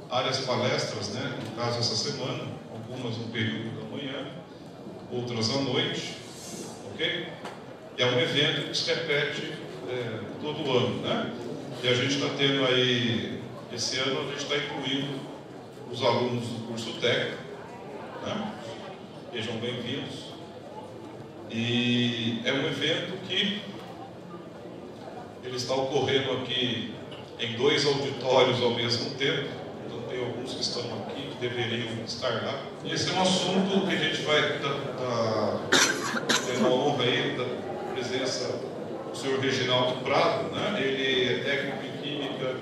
Várias palestras, né? No caso, essa semana, algumas no período da manhã, outras à noite, ok? E é um evento que se repete todo ano, né? E a gente está tendo aí, esse ano, a gente está incluindo os alunos do curso técnico, né? Sejam bem-vindos. E é um evento que ele está ocorrendo aqui em 2 auditórios ao mesmo tempo. Então tem alguns que estão aqui que deveriam estar lá. E esse é um assunto que a gente vai ter a honra aí da presença do senhor Reginaldo Prado, né? Ele é técnico em Química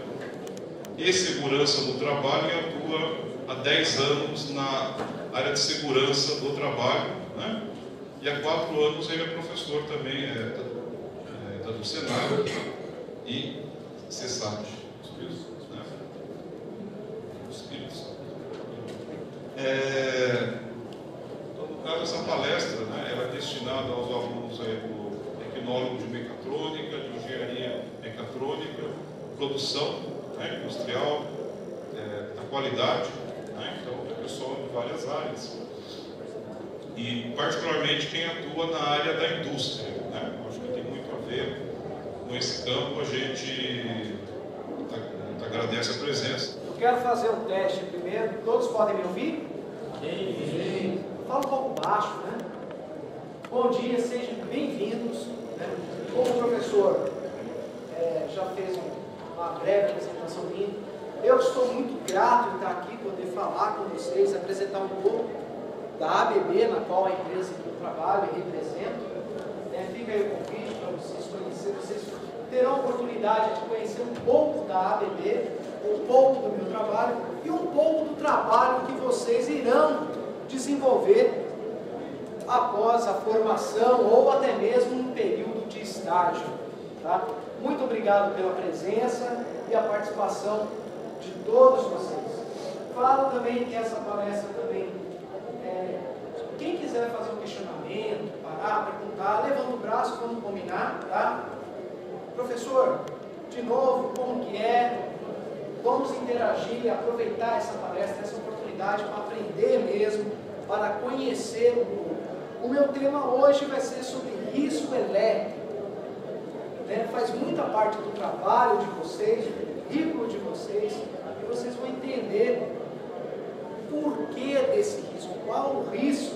e Segurança no Trabalho e atua há 10 anos na área de segurança do trabalho, né? E há 4 anos ele é professor também do Senado e CESAT. Né? Então, no caso, essa palestra, né, ela é destinada aos alunos do tecnólogo de mecatrônica, de engenharia mecatrônica, produção, né, industrial, da qualidade, né? Então é pessoal de várias áreas. E particularmente quem atua na área da indústria, né? Acho que tem muito a ver com esse campo. A gente agradece a presença. Eu quero fazer um teste primeiro. Todos podem me ouvir? Sim. Fala um pouco baixo, né? Bom dia, sejam bem-vindos, né? Como o professor já fez uma breve apresentação minha, eu estou muito grato em estar aqui, poder falar com vocês, apresentar um pouco da ABB, na qual a empresa que eu trabalho e represento. Fica aí o convite para vocês conhecerem, vocês terão a oportunidade de conhecer um pouco da ABB, um pouco do meu trabalho e um pouco do trabalho que vocês irão desenvolver após a formação ou até mesmo um período de estágio. Tá? Muito obrigado pela presença e a participação de todos vocês. Falo também que essa palestra também, quem quiser fazer um questionamento, parar, perguntar, levanta o braço, vamos combinar, tá? Professor, de novo, como que é? Vamos interagir, aproveitar essa palestra, essa oportunidade para aprender mesmo, para conhecer o mundo. O meu tema hoje vai ser sobre risco elétrico. Faz muita parte do trabalho de vocês, do currículo de vocês, e vocês vão entender o porquê desse risco, qual o risco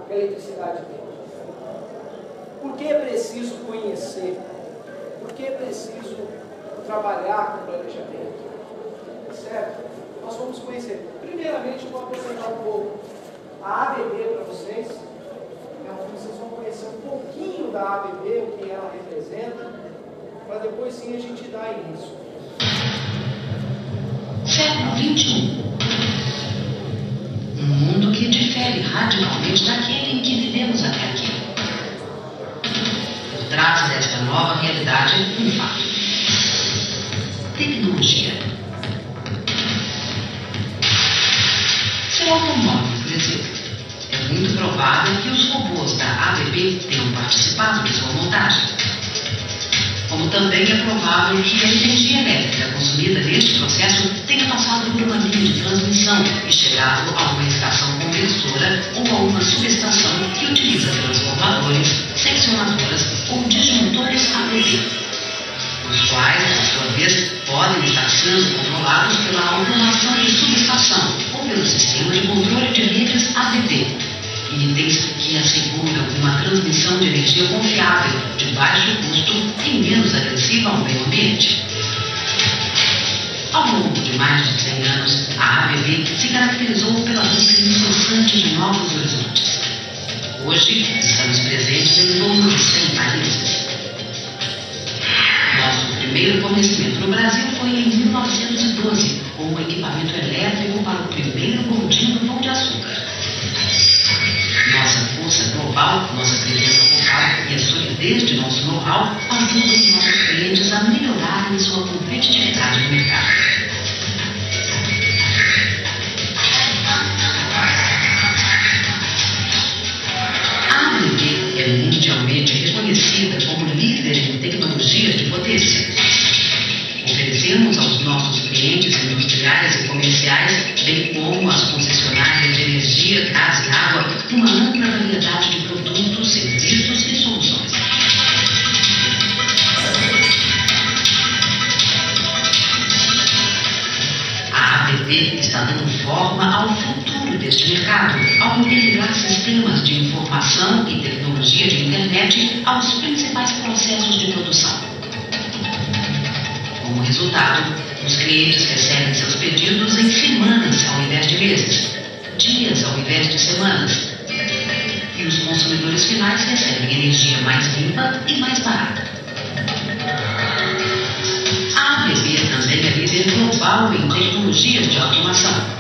que a eletricidade tem. Por que é preciso conhecer? Por que é preciso trabalhar com planejamento? Certo? Nós vamos conhecer. Primeiramente, eu vou apresentar um pouco a ABB para vocês. Vocês vão conhecer um pouquinho da ABB, o que ela representa, para depois sim a gente dar início. Século XXI. Um mundo que difere radicalmente daquele em que vivemos até aqui. Por trás desta nova realidade, um fato. Tecnologia. Seu automóvel cresceu. É muito provável que os robôs da ABB tenham participado de sua montagem. Como também é provável que a energia elétrica consumida neste processo tenha passado por uma linha de transmissão e chegado a uma estação conversora ou a uma subestação que utiliza transformadores, seccionadoras ou disjuntores ABB, os quais, por sua vez, podem estar sendo controlados pela automação de subestação ou pelo sistema de controle de redes ABB, itens que asseguram uma transmissão de energia confiável, de baixo custo e menos agressiva ao meio ambiente. Ao longo de mais de 100 anos, a ABB se caracterizou pela busca incessante de novos horizontes. Hoje, estamos presentes em torno de 100 países. Nosso primeiro fornecimento no Brasil foi em 1912, com um equipamento elétrico para o primeiro bondinho do Pão de Açúcar. Nossa força global, nossa presença local e a solidez de nosso know-how ajudam os nossos clientes a melhorarem sua competitividade no mercado. A ABB é mundialmente reconhecida como líder em tecnologias de potência. Oferecemos aos nossos clientes industriais tecnologia de internet aos principais processos de produção. Como resultado, os clientes recebem seus pedidos em semanas ao invés de meses, dias ao invés de semanas, e os consumidores finais recebem energia mais limpa e mais barata. A ABB também é líder global em tecnologias de automação.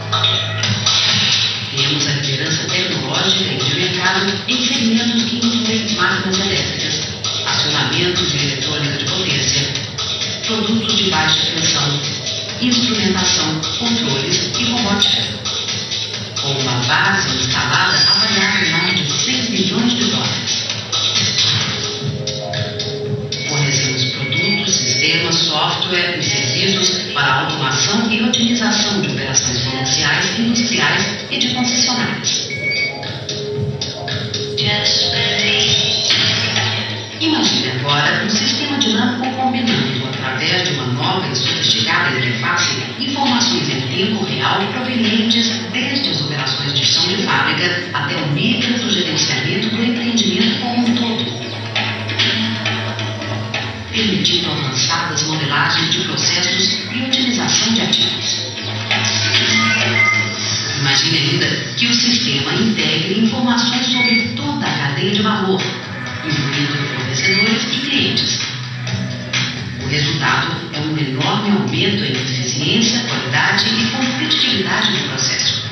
Temos a liderança tecnológica e de mercado em segmentos que incluem máquinas elétricas, acionamentos e eletrônica de potência, produtos de baixa tensão, instrumentação, controles e robótica, com uma base instalada avaliada em mais de 100 bilhões de dólares. Fornecemos produtos, sistemas, software e serviços para automação e otimização de operações comerciais, industriais e de concessionárias. Imagine agora um sistema dinâmico combinando, através de uma nova e sofisticada interface, informações em tempo real provenientes desde as operações de chão de fábrica até o nível do gerenciamento do empreendimento como um todo, permitindo avançadas modelagens de processos e otimização de ativos. Imagine ainda que o sistema integre informações sobre toda a cadeia de valor, incluindo fornecedores e clientes. O resultado é um enorme aumento em eficiência, qualidade e competitividade do processo.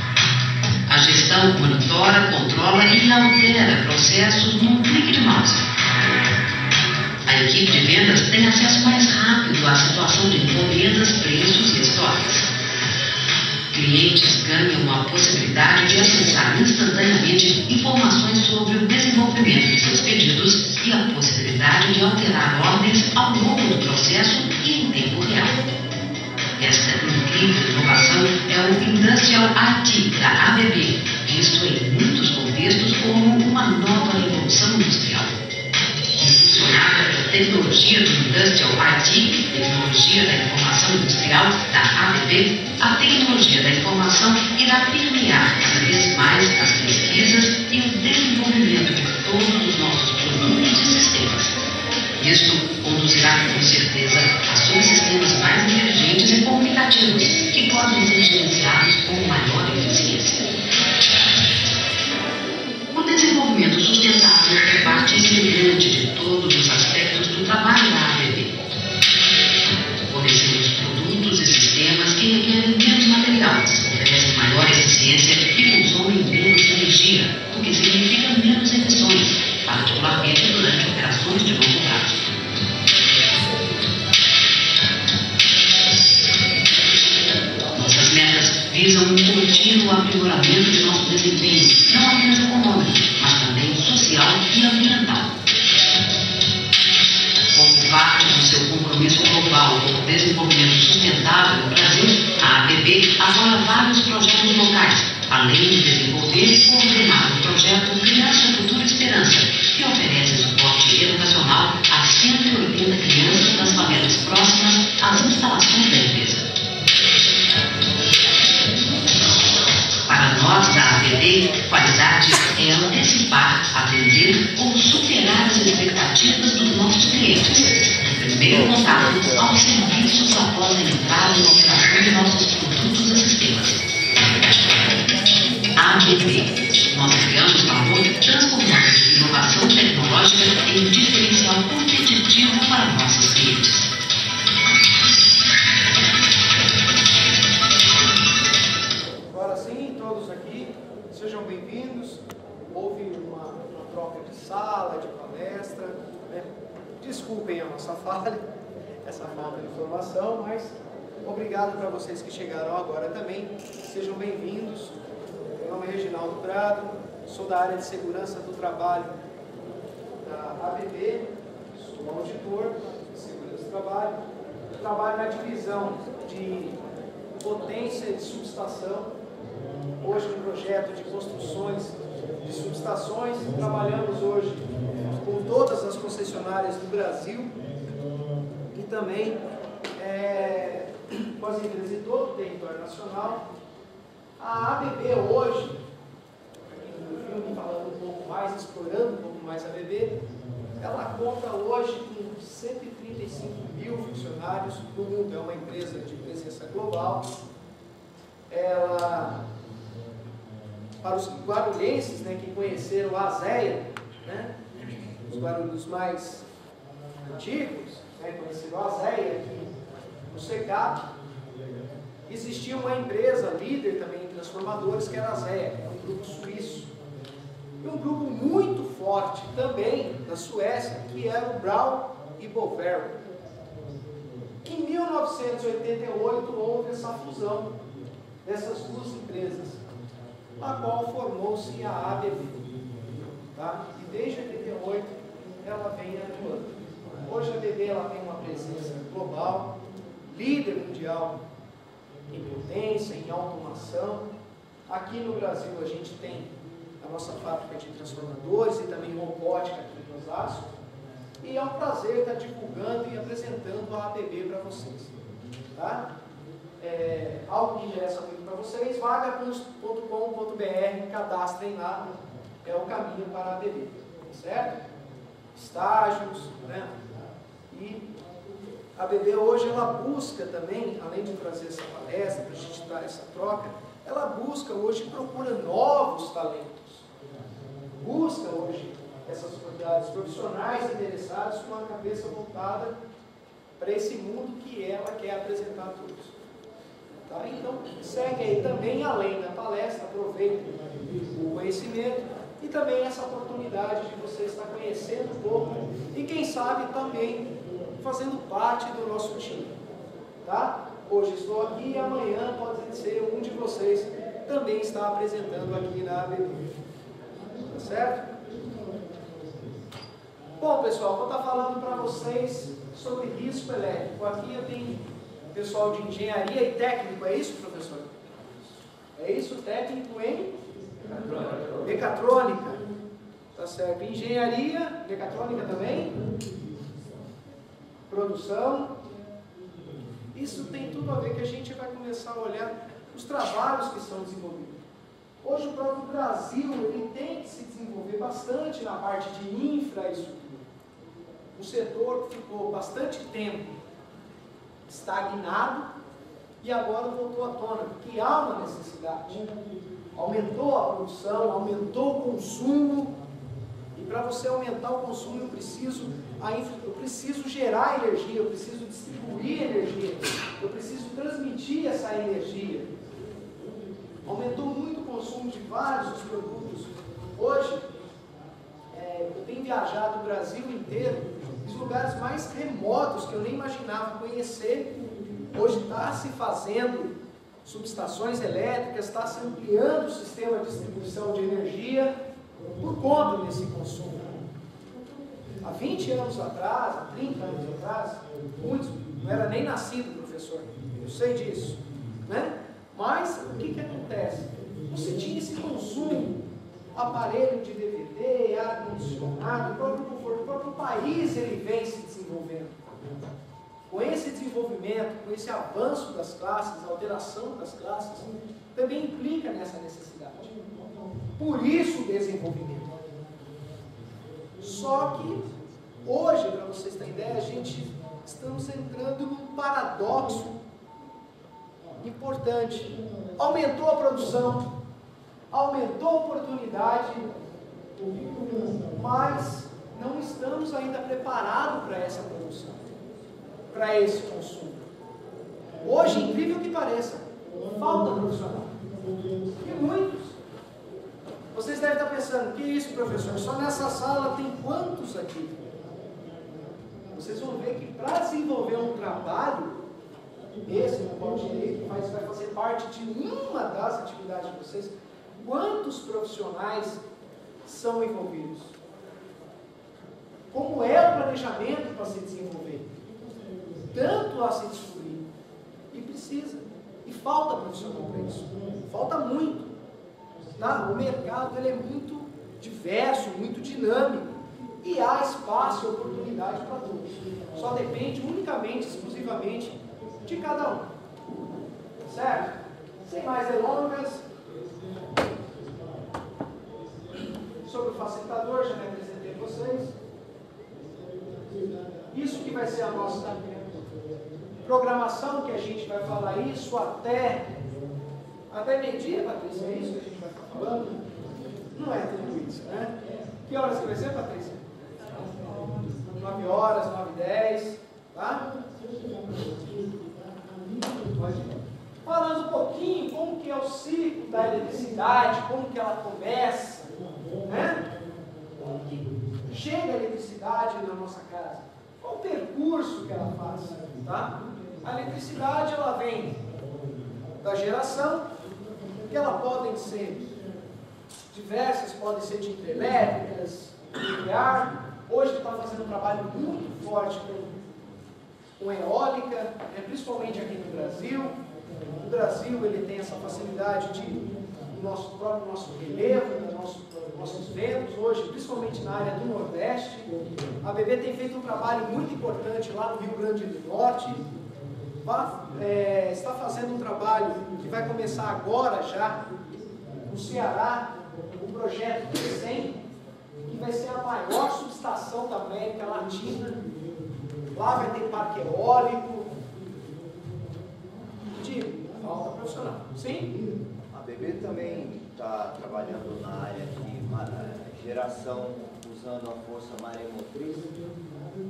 A gestão monitora, controla e altera processos num clique de mouse. A equipe de vendas tem acesso mais rápido à situação de encomendas, preços e estoques. Clientes ganham a possibilidade de acessar instantaneamente informações sobre o desenvolvimento de seus pedidos e a possibilidade de alterar ordens ao longo do processo e em tempo real. Esta incrível inovação é o Industrial IT da ABB, visto em muitos contextos como uma nova revolução industrial. Impulsionada pela tecnologia do Industrial IT, tecnologia da informação industrial da ABB, a tecnologia da informação irá permear cada vez mais as pesquisas e o desenvolvimento de todos os nossos produtos e sistemas. Isto conduzirá com certeza a subsistemas mais inteligentes e comunicativos, que podem ser gerenciados com maior eficiência. O desenvolvimento sustentável é parte integrante de todos os aspectos do trabalho da ABB. Fornecemos produtos e sistemas que requerem menos material, oferecem maior eficiência e consomem menos energia, o que significa menos emissões, particularmente durante operações de longo prazo. Nossas metas visam um contínuo aprimoramento de nosso desempenho, não apenas econômico, mas também social e ambiental. Como parte do seu compromisso global com o desenvolvimento sustentável no Brasil, a ABB apoia vários projetos locais, além de desenvolver e coordenar o projeto Criança Futuro Esperança, que oferece suporte educacional a 180 crianças das favelas próximas às instalações da empresa. Para nós da ABB, qualidade é antecipar, atender ou superar as expectativas dos nossos clientes. Do primeiro contato aos serviços após a entrada em operação de nossos produtos e sistemas. ABB. Nós criamos valor transformando inovação tecnológica em diferencial competitivo para nossos clientes. Agora sim, todos aqui, sejam bem-vindos. Houve uma troca de sala, de palestra, né? Desculpem a nossa falha, essa falta de informação, mas obrigado para vocês que chegaram agora também. Sejam bem-vindos. Meu nome é Reginaldo Prado, sou da área de segurança do trabalho da ABB, sou auditor de segurança do trabalho. Eu trabalho na divisão de potência de subestação, hoje no projeto de construções de subestações. Trabalhamos hoje com todas as concessionárias do Brasil e também com as empresas de todo o território nacional. A ABB hoje, aqui no filme, falando um pouco mais, explorando um pouco mais ABB, ela conta hoje com 135 mil funcionários no mundo, é uma empresa de presença global. Ela, para os guarulhenses, né, que conheceram a ASEA, né, os guarulhos mais antigos, né, conheceram a ASEA aqui no SECAP, existia uma empresa líder também em transformadores, que era a ASEA, um grupo suíço. E um grupo muito forte também na Suécia, que era o Brown e Bovero. Em 1988 houve essa fusão dessas duas empresas, a qual formou-se a ABB. Tá? E desde 88 ela vem atuando. Hoje a ABB ela tem uma presença global, líder mundial em potência, em automação. Aqui no Brasil a gente tem a nossa fábrica de transformadores e também robótica aqui em Osasco. E é um prazer estar divulgando e apresentando a ABB para vocês. Tá? Algo que interessa muito para vocês, vaga.com.br, cadastrem lá, é o caminho para a ABB. Certo? Estágios, né? E a ABB hoje ela busca também, além de trazer essa palestra, para a gente dar essa troca, ela busca hoje, procura novos talentos. Busca hoje essas oportunidades profissionais interessados com a cabeça voltada para esse mundo que ela quer apresentar a todos. Tá? Então, segue aí também, além da palestra, aproveitem o conhecimento e também essa oportunidade de você estar conhecendo um pouco e quem sabe também fazendo parte do nosso time. Tá? Hoje estou aqui e amanhã pode ser um de vocês também está apresentando aqui na ABB. Tá certo? Bom, pessoal, vou estar falando para vocês sobre risco elétrico. Aqui eu tenho pessoal de engenharia e técnico, é isso, professor? É isso, técnico em mecatrônica. Tá certo? Engenharia, mecatrônica também? Produção. Isso tem tudo a ver que a gente vai começar a olhar os trabalhos que são desenvolvidos. Hoje o próprio Brasil ele tem que se desenvolver bastante na parte de infraestrutura. O setor ficou bastante tempo estagnado e agora voltou à tona, porque há uma necessidade. Aumentou a produção, aumentou o consumo, e para você aumentar o consumo eu preciso gerar energia, eu preciso distribuir energia, eu preciso transmitir essa energia. Aumentou muito o consumo de vários dos produtos. Hoje, eu tenho viajado o Brasil inteiro, os lugares mais remotos que eu nem imaginava conhecer. Hoje está se fazendo subestações elétricas, está se ampliando o sistema de distribuição de energia por conta desse consumo. Há 20 anos atrás, há 30 anos atrás, muitos, não era nem nascido, professor, eu sei disso, né? Mas o que acontece? Você tinha esse consumo, aparelho de DVD, ar-condicionado, o próprio conforto, o próprio país ele vem se desenvolvendo. Com esse desenvolvimento, com esse avanço das classes, a alteração das classes, também implica nessa necessidade. Por isso o desenvolvimento. Só que hoje, para vocês terem ideia, estamos entrando num paradoxo importante. Aumentou a produção, aumentou a oportunidade, mas não estamos ainda preparados para essa produção, para esse consumo. Hoje, incrível que pareça, falta profissional. E muitos. Vocês devem estar pensando, que isso, professor? Só nessa sala tem quantos aqui? Vocês vão ver que para desenvolver um trabalho, esse no qual o direito vai fazer parte de uma das atividades de vocês, quantos profissionais são envolvidos? Como é o planejamento para se desenvolver? Tanto a se descobrir. E precisa. E falta profissional para isso. Falta muito. Tá? O mercado ele é muito diverso, muito dinâmico. E há espaço e oportunidade para todos. Só depende unicamente, exclusivamente, de cada um. Certo? Sem mais delongas. Sobre o facilitador, já me apresentei vocês? Isso que vai ser a nossa programação, que a gente vai falar isso até meio-dia, Patrícia, é isso que a gente vai estar falando? Não é tudo isso, né? Que horas que vai ser, Patrícia? 9 horas, 9h10, tá? Falando um pouquinho como que é o ciclo da eletricidade, como que ela começa, né? Como que chega a eletricidade na nossa casa, qual o percurso que ela faz, tá? A eletricidade, ela vem da geração, que ela podem ser diversas, podem ser de hidrelétricas, nuclear. Hoje está fazendo um trabalho muito forte com eólica, né, principalmente aqui no Brasil. O Brasil ele tem essa facilidade de nosso relevo, nossos ventos hoje, principalmente na área do Nordeste. A ABB tem feito um trabalho muito importante lá no Rio Grande do Norte. Está fazendo um trabalho que vai começar agora já no Ceará, o projeto CESEM, que vai ser a maior subestação da América Latina. Lá vai ter parque eólico. Falta profissional. Sim? A ABB também está trabalhando na área de geração usando a força maremotriz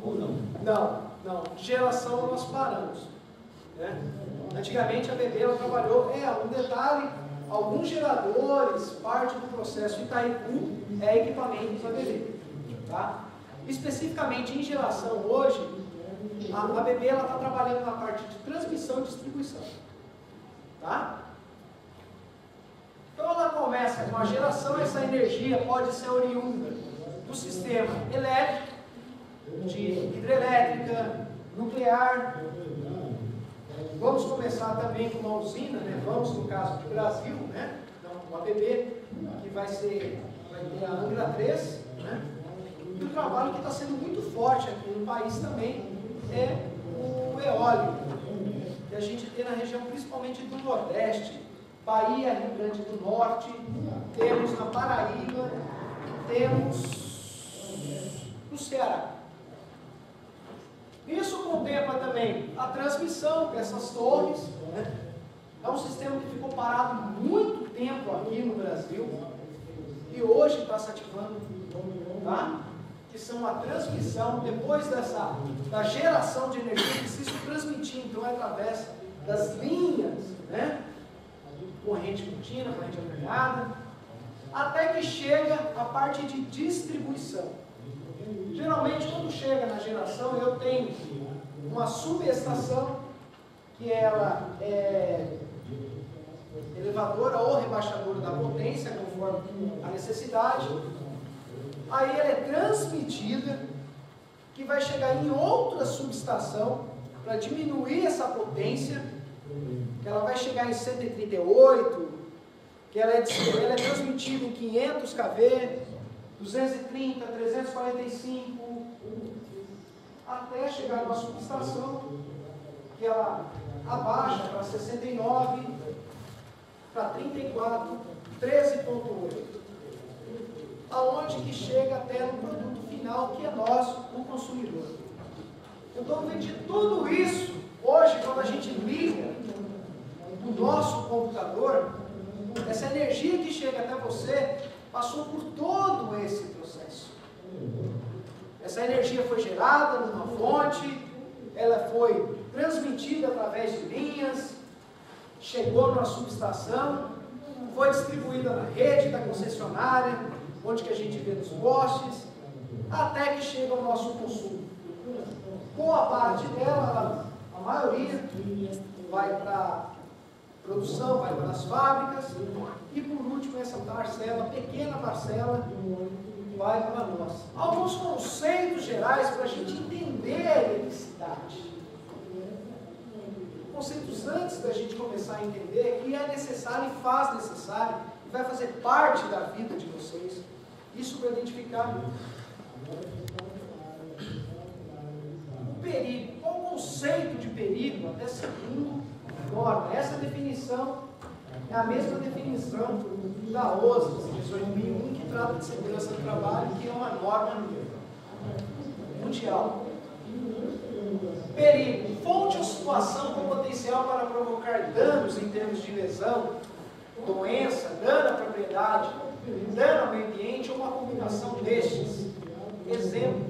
ou não? Não. Geração nós paramos. Né? Antigamente a ABB ela trabalhou, um detalhe, alguns geradores, parte do processo Itaipu é equipamento da ABB. Tá? Especificamente em geração hoje, a ABB está trabalhando na parte de transmissão e distribuição. Tá? Então ela começa com a geração, essa energia pode ser oriunda do sistema elétrico, de hidrelétrica, nuclear. Vamos começar também com uma usina, né? Vamos no caso do Brasil, né? Então, o ABB, que vai ter a Angra 3, né? E o trabalho que está sendo muito forte aqui no país também é o eólico, que a gente tem na região principalmente do Nordeste, Bahia, Rio Grande do Norte, temos na Paraíba, temos no Ceará. Isso contempla também a transmissão dessas torres, né? É um sistema que ficou parado muito tempo aqui no Brasil e hoje está se ativando, tá? Que são a transmissão, depois da geração de energia, precisa transmitir, então é através das linhas, né? Corrente contínua, corrente alternada, até que chega a parte de distribuição. Geralmente, quando chega na geração, eu tenho uma subestação, que ela é elevadora ou rebaixadora da potência, conforme a necessidade. Aí ela é transmitida, que vai chegar em outra subestação, para diminuir essa potência, que ela vai chegar em 138, que ela é transmitida em 500 kV, 230, 345, até chegar numa subestação que ela abaixa para 69, para 34, 13.8, aonde que chega até no produto final, que é nosso, o consumidor. Então, de tudo isso, hoje, quando a gente liga o nosso computador, essa energia que chega até você passou por todo esse processo. Essa energia foi gerada numa fonte, ela foi transmitida através de linhas, chegou numa subestação, foi distribuída na rede da concessionária, onde que a gente vê nos postes, até que chega ao nosso consumo. Boa parte dela, a maioria, vai para produção, vai para as fábricas, e por último essa parcela, pequena parcela, vai para nós. Alguns conceitos gerais para a gente entender a eletricidade. Conceitos antes da gente começar a entender que é necessário e faz necessário, e vai fazer parte da vida de vocês. Isso para identificar o perigo. Qual o conceito de perigo até segundo norma? Essa definição é a mesma definição da OSA 18.001, que trata de segurança do trabalho, que é uma norma mundial. Perigo, fonte ou situação com potencial para provocar danos em termos de lesão, doença, dano à propriedade, dano ao meio ambiente ou uma combinação destes. Exemplo,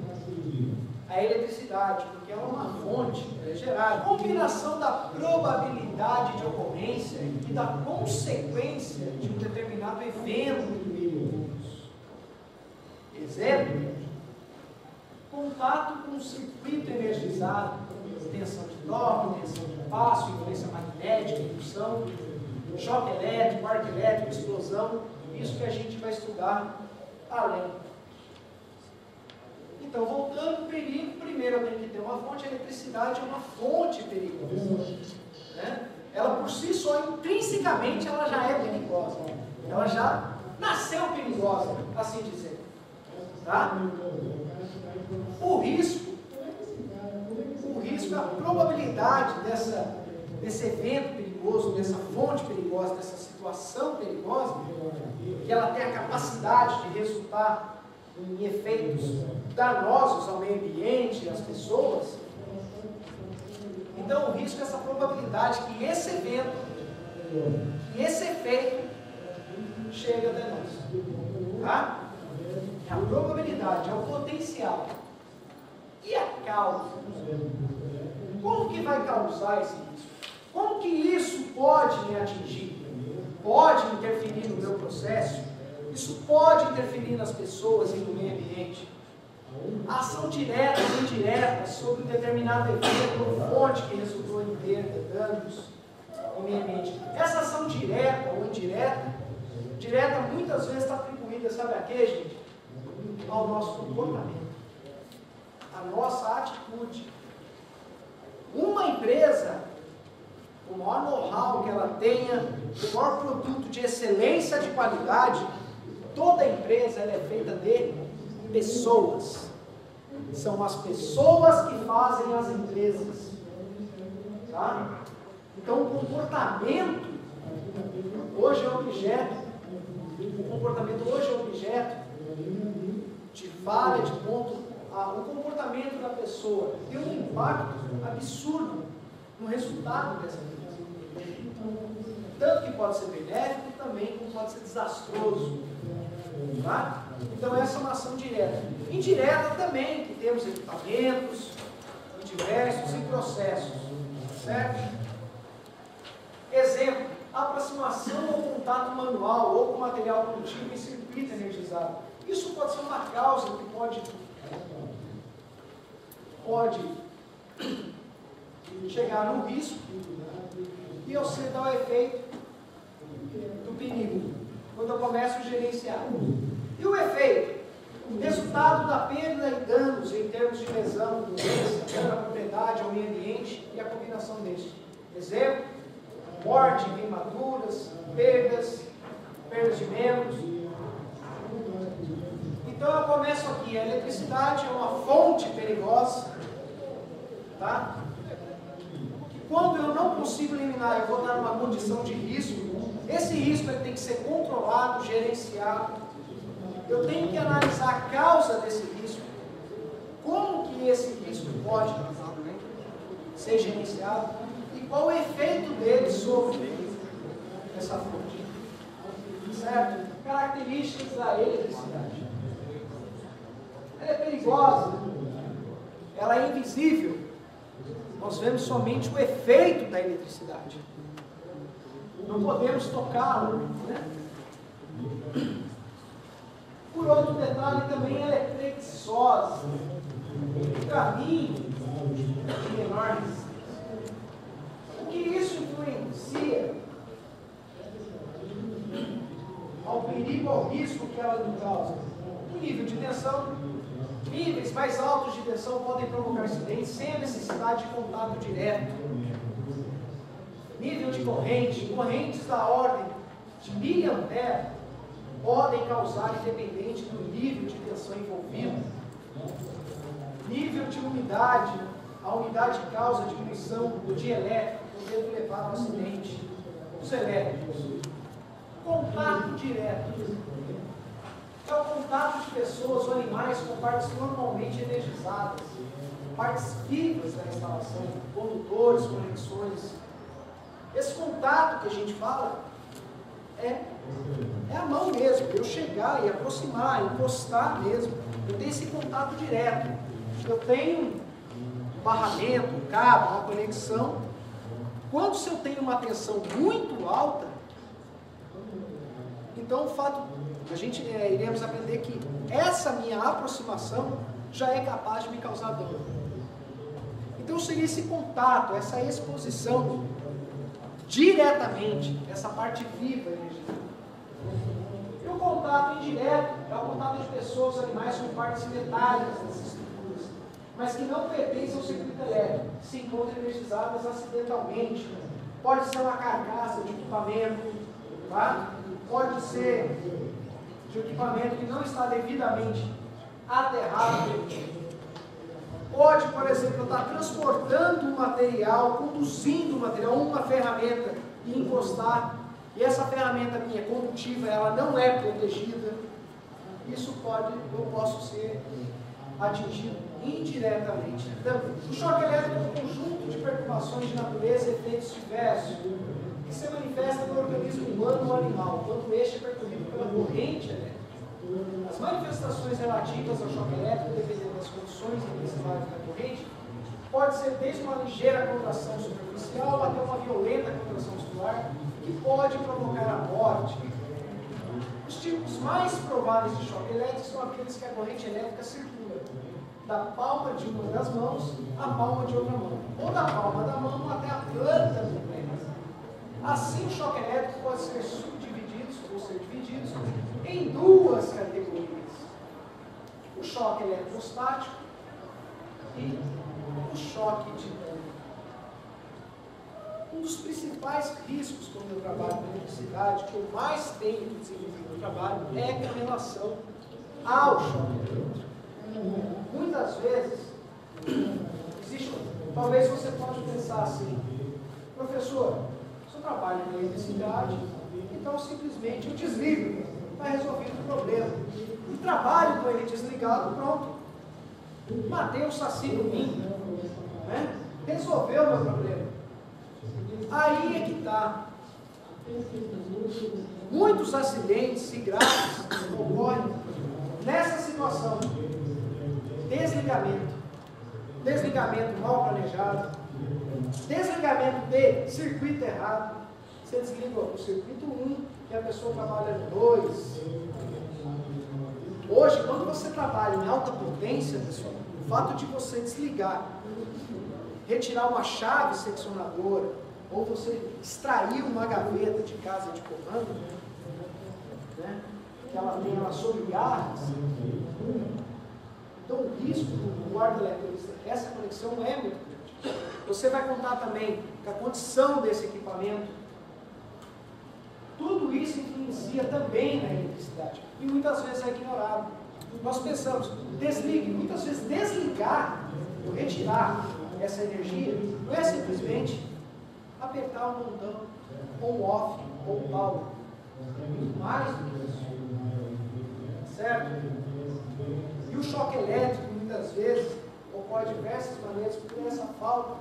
a eletricidade, porque ela é uma fonte, ela é gerada. Combinação da probabilidade de ocorrência e da consequência de um determinado evento perigoso. Exemplo, contato com um circuito energizado, tensão de toque, tensão de passo, influência magnética, indução, choque elétrico, arco elétrico, explosão, isso que a gente vai estudar além. Então, voltando, perigo, primeiro eu tenho que ter uma fonte, a eletricidade é uma fonte perigosa. Né? Ela por si só, intrinsecamente, ela já é perigosa. Ela já nasceu perigosa, assim dizer. Tá? O risco, a probabilidade desse evento perigoso, dessa fonte perigosa, dessa situação perigosa, que ela tem a capacidade de resultar em efeitos danosos ao meio ambiente, às pessoas. Então, o risco é essa probabilidade que esse evento, que esse efeito chegue até nós. Tá? É a probabilidade, é o potencial. E a causa? Como que vai causar esse risco? Como que isso pode me atingir? Pode interferir no meu processo? Isso pode interferir nas pessoas e no meio ambiente? A ação direta ou indireta sobre um determinado evento ou fonte que resultou em perda, danos no meio ambiente. Essa ação direta ou indireta, direta muitas vezes está atribuída, sabe a quê, gente? Ao nosso comportamento, a nossa atitude. Uma empresa, o maior know-how que ela tenha, o maior produto de excelência de qualidade, toda empresa ela é feita de pessoas. São as pessoas que fazem as empresas. Tá? Então o comportamento hoje é objeto. O comportamento hoje é objeto de falha, de ponto. O comportamento da pessoa tem um impacto absurdo no resultado dessa empresa. Tanto que pode ser benéfico também, como pode ser desastroso. Tá? Então essa é uma ação direta. Indireta também, que temos equipamentos diversos e processos. Certo? Exemplo, aproximação ou contato manual ou com material produtivo em circuito energizado. Isso pode ser uma causa que pode chegar no risco e eu sei dar o efeito do perigo, quando eu começo a gerenciar. E o efeito? O resultado da perda e danos em termos de lesão, doença, dano à propriedade, ao meio ambiente e a combinação deste. Exemplo, morte, queimaduras, perdas de membros. Então eu começo aqui, a eletricidade é uma fonte perigosa, tá? Que quando eu não consigo eliminar, eu vou estar numa condição de risco. Esse risco ele tem que ser controlado, gerenciado. Eu tenho que analisar a causa desse risco, como que esse risco pode ser gerenciado e qual o efeito dele sobre essa fonte. Certo? Características da eletricidade. Ela é perigosa, ela é invisível, nós vemos somente o efeito da eletricidade, não podemos tocá-la, né? Por outro detalhe também, ela é preguiçosa, o caminho de menor resistência. O que isso influencia ao perigo, ao risco que ela nos causa? O nível de tensão. Níveis mais altos de tensão podem provocar acidentes sem a necessidade de contato direto. Nível de corrente. Correntes da ordem de miliampere podem causar, independente do nível de tensão envolvido. Nível de umidade. A umidade causa diminuição do dielétrico, podendo levar ao acidente. Os elétricos. Contato direto. É o contato de pessoas ou animais com partes normalmente energizadas. partes vivas da instalação, condutores, conexões. Esse contato que a gente fala é a mão mesmo, eu chegar e aproximar, encostar mesmo. Eu tenho esse contato direto. Eu tenho um barramento, um cabo, uma conexão. Quando se eu tenho uma tensão muito alta, então o fato, a gente iremos aprender que essa minha aproximação já é capaz de me causar dano. Então seria esse contato, essa exposição diretamente, essa parte viva da energia. E o contato indireto é o contato de pessoas, animais com partes metálicas dessas estruturas, mas que não pertencem ao circuito elétrico, se encontram energizadas acidentalmente. Pode ser uma carcaça de equipamento, tá? Pode ser de um equipamento que não está devidamente aterrado. Pode, por exemplo, eu estar transportando um material, conduzindo um material, uma ferramenta e encostar, e essa ferramenta minha condutiva, ela não é protegida. Isso eu posso ser atingido indiretamente. Então, o choque elétrico é um conjunto de perturbações de natureza e efeitos diversos, que se manifesta no organismo humano ou animal, quando este é percorrido pela corrente elétrica. As manifestações relativas ao choque elétrico, dependendo das condições e intensidade da corrente, pode ser desde uma ligeira contração superficial até uma violenta contração muscular, que pode provocar a morte. Os tipos mais prováveis de choque elétrico são aqueles que a corrente elétrica circula da palma de uma das mãos à palma de outra mão, ou da palma da mão até a planta do pé. Assim, o choque elétrico pode ser subdividido, ou ser dividido em duas categorias: o choque eletrostático e o choque dinâmico. Um dos principais riscos quando eu trabalho com eletricidade, que eu mais tenho que desenvolver no trabalho, é com relação ao choque elétrico. Muitas vezes, talvez você pode pensar assim: professor, se eu trabalho com eletricidade, então simplesmente eu desligo, está resolvido o problema. E trabalho com ele desligado, pronto. Matei o saci no mim, né? Resolveu o meu problema. Aí é que está. Muitos acidentes e graves ocorrem nessa situação. Desligamento mal planejado, desligamento de circuito errado. Você desliga o circuito 1 e a pessoa trabalha no 2. Hoje, quando você trabalha em alta potência, pessoal, o fato de você desligar, retirar uma chave seccionadora, ou você extrair uma gaveta de casa de comando, né, que ela tem ela sob garras, então o risco do guarda eletrolista, essa conexão é muito grande. Você vai contar também com a condição desse equipamento. Tudo isso influencia também na eletricidade e muitas vezes é ignorado. Nós pensamos, desligue, muitas vezes desligar ou retirar essa energia não é simplesmente apertar o botão on-off ou power. É muito mais do que isso. Certo? E o choque elétrico, muitas vezes, ocorre de diversas maneiras por essa falta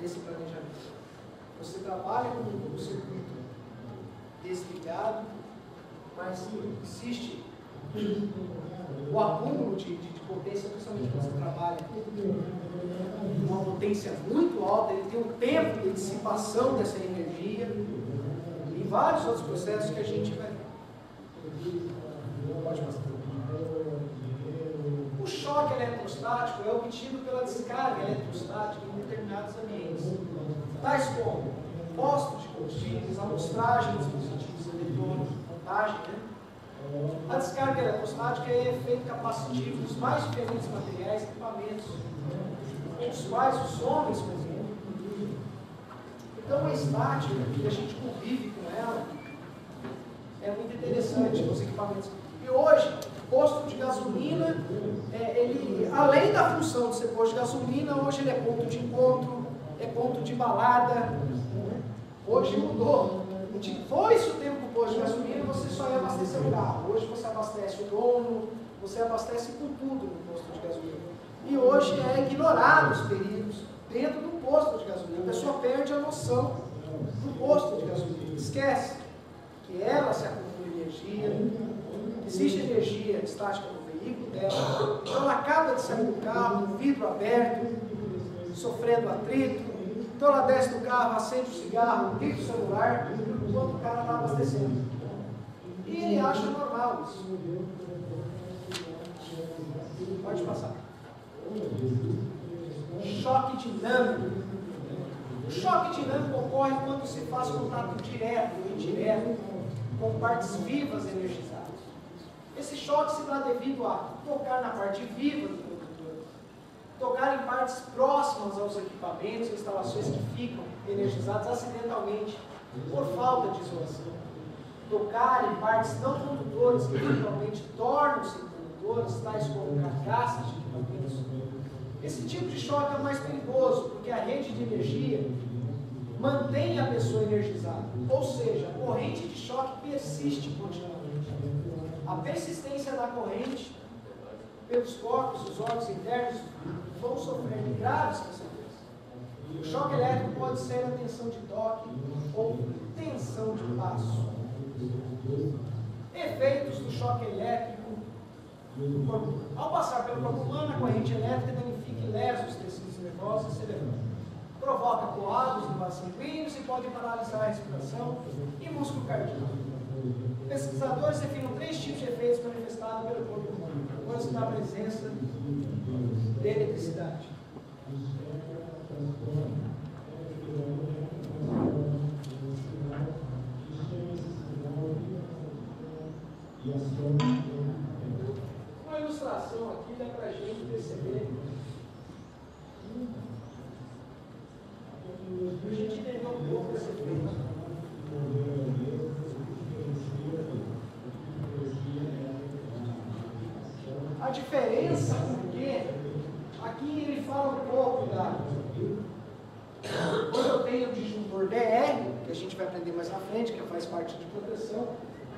desse planejamento. Você trabalha com um circuito desligado, mas existe o acúmulo de potência, principalmente quando você trabalha com uma potência muito alta, ele tem um tempo de dissipação dessa energia e vários outros processos que a gente vai... Pode passar. O choque eletrostático é obtido pela descarga eletrostática em determinados ambientes, tais como postos de combustíveis, amostragem dos dispositivos eletrônicos, montagem, né? A descarga eletrostática é efeito capacitivo dos mais diferentes materiais e equipamentos, com os quais os homens convivem. Então a estática, que a gente convive com ela, é muito interessante, os equipamentos. E hoje, posto de gasolina, ele, além da função de ser posto de gasolina, hoje ele é ponto de encontro, é ponto de balada. Hoje mudou. Foi-se o tempo do posto de gasolina, você só ia abastecer o carro. Hoje você abastece o dono, você abastece com tudo no posto de gasolina. E hoje hoje é ignorado os perigos dentro do posto de gasolina. A pessoa perde a noção do posto de gasolina. Esquece que ela se acumula energia, existe energia estática no veículo dela. Então ela acaba de sair do carro, com o vidro aberto, sofrendo atrito. Então ela desce do carro, acende o cigarro, liga o celular, enquanto o cara está abastecendo. E ele acha normal isso. Pode passar. Choque dinâmico. O choque dinâmico ocorre quando se faz contato direto ou indireto com partes vivas energizadas. Esse choque se dá devido a tocar na parte viva do condutor, tocar em partes próximas aos equipamentos e instalações que ficam energizadas acidentalmente, por falta de isolação, tocar em partes não condutores que eventualmente tornam-se condutores, tais como carcaças de equipamentos. Esse tipo de choque é o mais perigoso, porque a rede de energia mantém a pessoa energizada, ou seja, a corrente de choque persiste continuamente. A persistência da corrente pelos corpos, os órgãos internos vão sofrendo graves consequências. O choque elétrico pode ser a tensão de toque ou tensão de passo. Efeitos do choque elétrico no corpo. Ao passar pelo corpo humano, a corrente elétrica danifica e lesa os tecidos nervosos e cerebrais. Provoca coágulos no vaso sanguíneo e pode paralisar a respiração e músculo cardíaco. Pesquisadores definem 3 tipos de efeitos manifestados pelo corpo humano, quando da presença de eletricidade. Uma ilustração aqui dá para a gente perceber, a gente entender um pouco esse efeito. A diferença, porque aqui ele fala um pouco da... Quando eu tenho o disjuntor DR, que a gente vai aprender mais na frente, que faz parte de proteção,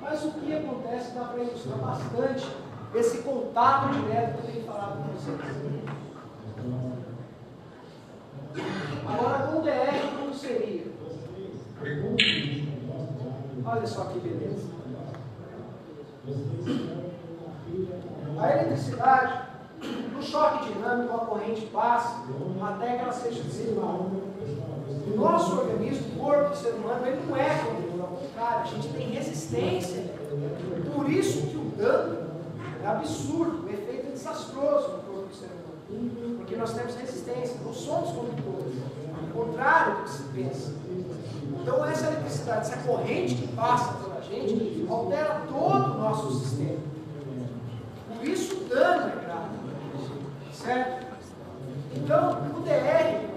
mas o que acontece dá para ilustrar bastante esse contato direto que eu tenho falado com vocês. Agora, com o DR, como seria? Olha só que beleza. A eletricidade, no choque dinâmico, a corrente passa até que ela seja dissipada. O nosso organismo, o corpo do ser humano, ele não é como ao contrário, a gente tem resistência. Por isso que o dano é absurdo, o efeito é desastroso no corpo do ser humano. Porque nós temos resistência, não somos condutores. Ao contrário do que se pensa. Então essa eletricidade, essa corrente que passa pela gente, altera todo o nosso sistema. Por isso o dano é grave. Certo? Então, o DR,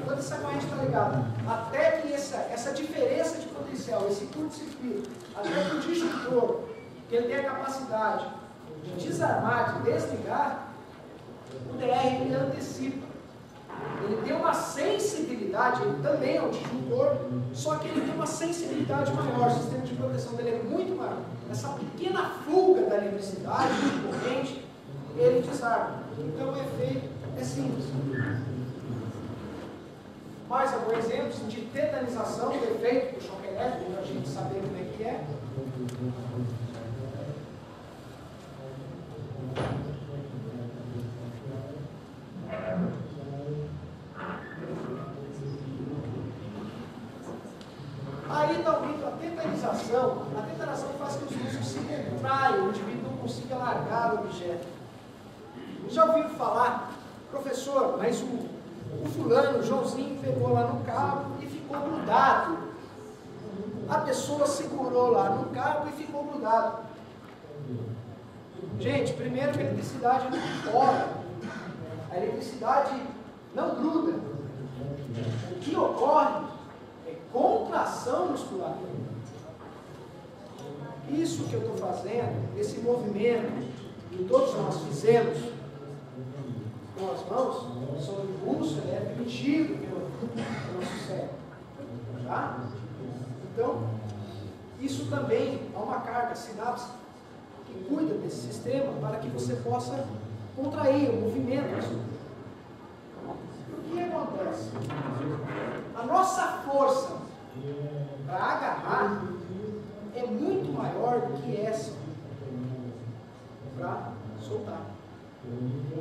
quando essa corrente está ligada, até que essa diferença de potencial, esse curto-circuito, até que o disjuntor, que ele tem a capacidade de desarmar, de desligar, o DR ele antecipa. Ele tem uma sensibilidade, ele também é um disjuntor, só que ele tem uma sensibilidade maior, o sistema de proteção dele é muito maior. Essa pequena fuga da eletricidade, de corrente, ele desarma. Então o efeito é simples. Mais algum exemplo de tetanização, do efeito do choque elétrico, para a gente saber como é que é. Aí está o mito, a tetanização. A tetanização faz que os músculos se contraiam, o indivíduo não consiga largar o objeto. Já ouviram falar, professor, mas o fulano, o Joãozinho, pegou lá no cabo e ficou grudado. A pessoa segurou lá no cabo e ficou grudado. Gente, primeiro que a eletricidade não cola. A eletricidade não gruda. O que ocorre é contração muscular. Isso que eu estou fazendo, esse movimento que todos nós fizemos com as mãos, são impulso elétrico emitido pelo nosso cérebro. Tá? Então, isso também há uma carga sinapse que cuida desse sistema para que você possa contrair o movimento.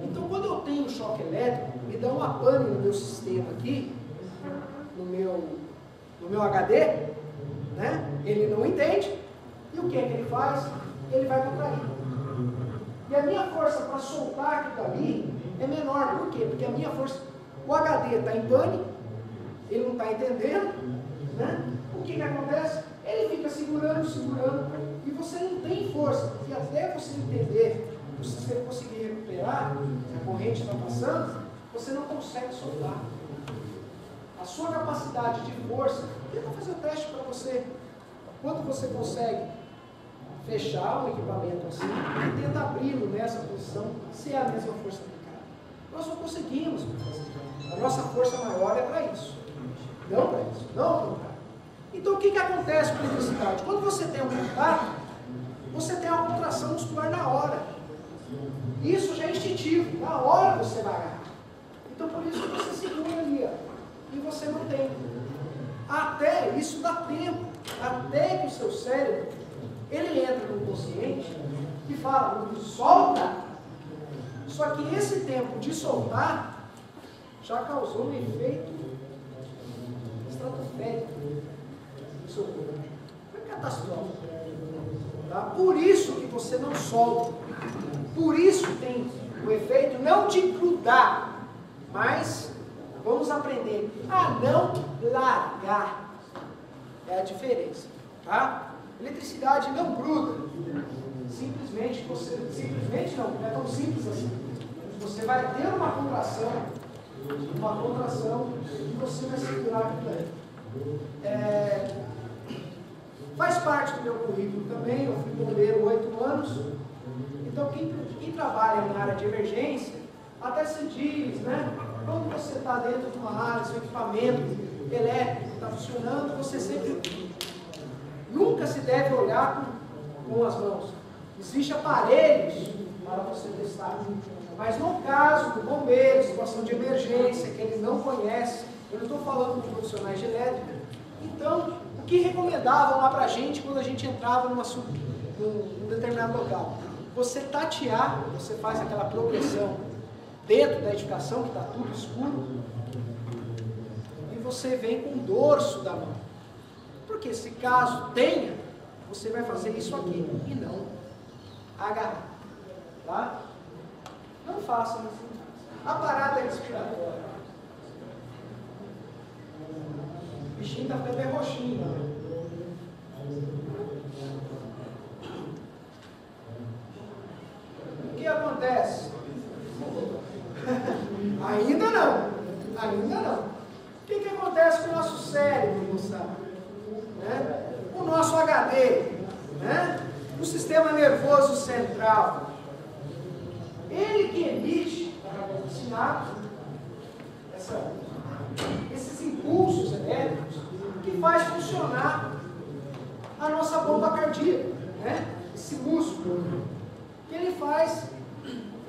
Então, quando eu tenho choque elétrico, me dá uma pane no meu sistema aqui, no meu HD, né? Ele não entende, e o que é que ele faz? Ele vai contrair. E a minha força para soltar aquilo ali é menor. Por quê? Porque a minha força, o HD está em pane, ele não está entendendo, né? O que acontece? Ele fica segurando, e você não tem força, porque até você entender, se você conseguir recuperar, a corrente está passando, você não consegue soltar. A sua capacidade de força, eu vou fazer o teste para você. Quando você consegue fechar um equipamento assim e tenta abri-lo nessa posição, se é a mesma força aplicada. Nós não conseguimos fazer. A nossa força maior é para isso. Não para isso, não para o contrário. Então o que acontece com a eletricidade? Quando você tem um contato, você tem uma contração muscular na hora. Isso já é instintivo, na hora você vai agarrar. Então por isso que você segura ali, ó, e você não tem. Até isso dá tempo, até que o seu cérebro, ele entra no consciente e fala, solta. Só que esse tempo de soltar já causou um efeito estratosférico no seu corpo. Foi catastrófico. Tá? Por isso que você não solta. Por isso tem o efeito não de grudar, mas vamos aprender a não largar. É a diferença. Tá? Eletricidade não gruda. Simplesmente não é tão simples assim. Você vai ter uma contração e você vai segurar aquilo aí. Faz parte do meu currículo também, eu fui bombeiro 8 anos. Então quem trabalha na área de emergência, até se diz, né? Quando você está dentro de uma área, seu equipamento elétrico está funcionando, você sempre nunca se deve olhar com as mãos. Existem aparelhos para você testar. Mas no caso do bombeiro, situação de emergência, que ele não conhece, eu não estou falando de profissionais de elétrica, então, o que recomendavam lá para a gente quando a gente entrava num determinado local? Você tatear, você faz aquela progressão dentro da edificação, que está tudo escuro, e você vem com o dorso da mão. Porque se caso tenha, você vai fazer isso aqui, e não agarrar. Tá? Não façam assim. A parada respiratória. O bichinho está ficando bem roxinho, né? O que acontece? Ainda não. O que acontece com o nosso cérebro, moçada? Né? O nosso HD, né? O sistema nervoso central. Ele que emite sinapse, esses impulsos elétricos que faz funcionar a nossa bomba cardíaca, né? Esse músculo, que ele faz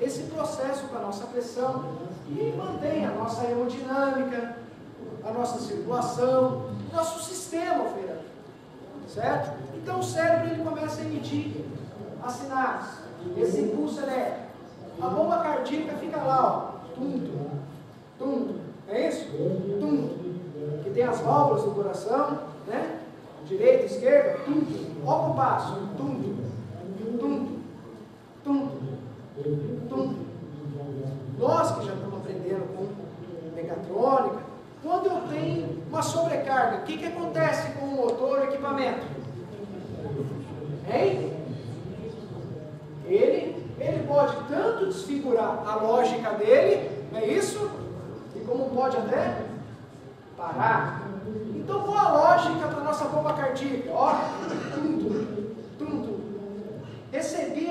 esse processo com a nossa pressão e mantém a nossa hemodinâmica, a nossa circulação, o nosso sistema operando, certo? Então o cérebro ele começa a emitir a sinapse, esse impulso elétrico. A bomba cardíaca fica lá, ó, tum, é isso? Tum, que tem as válvulas do coração, né? Direita, esquerda, tum, ó o compasso, tum. Nós que já estamos aprendendo com mecatrônica, quando eu tenho uma sobrecarga, o que acontece com o motor e o equipamento? Hein? Ele pode tanto desfigurar a lógica dele, não é isso? E como pode até parar. Então, qual a lógica para a nossa bomba cardíaca? Ó, recebi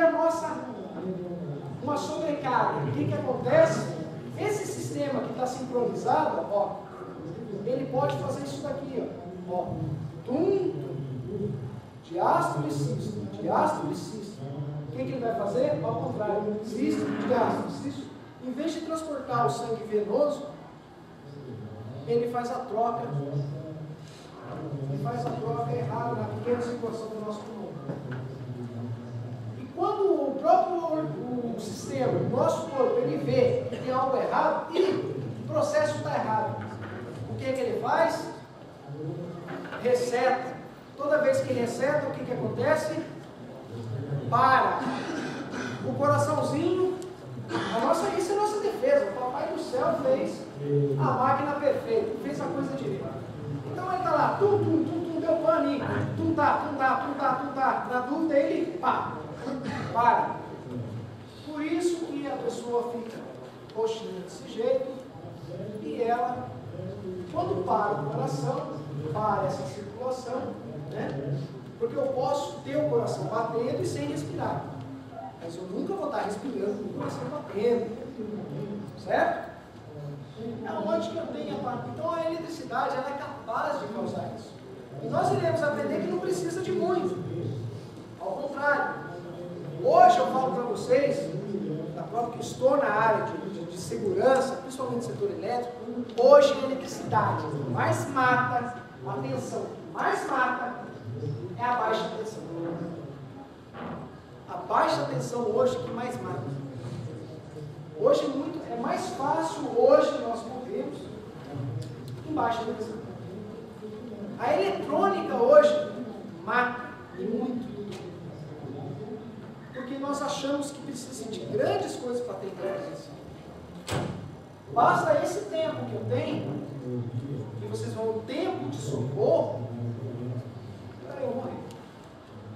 uma sobrecarga. O que acontece? Esse sistema que está sincronizado, ó, ele pode fazer isso daqui, ó. Diástole e sístole. O que ele vai fazer? Ao contrário, sístole, diástole. Em vez de transportar o sangue venoso, ele faz a troca. errada na pequena circulação do nosso pulmão. E quando o o sistema, o nosso corpo, ele vê que tem algo errado e o processo está errado. O que é que ele faz? Reseta. Toda vez que ele reseta, o que que acontece? Para. O coraçãozinho, isso é a nossa defesa. O Papai do Céu fez a máquina perfeita, fez a coisa direita. Então ele está lá, deu pane, na dúvida ele, para. Por isso que a pessoa fica roxinha desse jeito, e ela, quando para o coração, para essa circulação, né? Porque eu posso ter o coração batendo e sem respirar, mas eu nunca vou estar respirando com o coração batendo, certo? É onde que eu tenho a parte. Então a eletricidade, ela é capaz de causar isso. E nós iremos aprender que não precisa de muito. Ao contrário. Hoje eu falo para vocês, da prova que estou na área de segurança, principalmente no setor elétrico, hoje a eletricidade mais mata, a tensão mais mata, é a baixa tensão. A baixa tensão hoje que mais mata. Hoje é mais fácil hoje nós morrermos em baixa tensão. A eletrônica hoje mata e muito. Porque nós achamos que precisa de grandes coisas para ter inteligência. Basta esse tempo que eu tenho, que vocês vão o tempo de socorro, para eu morrer.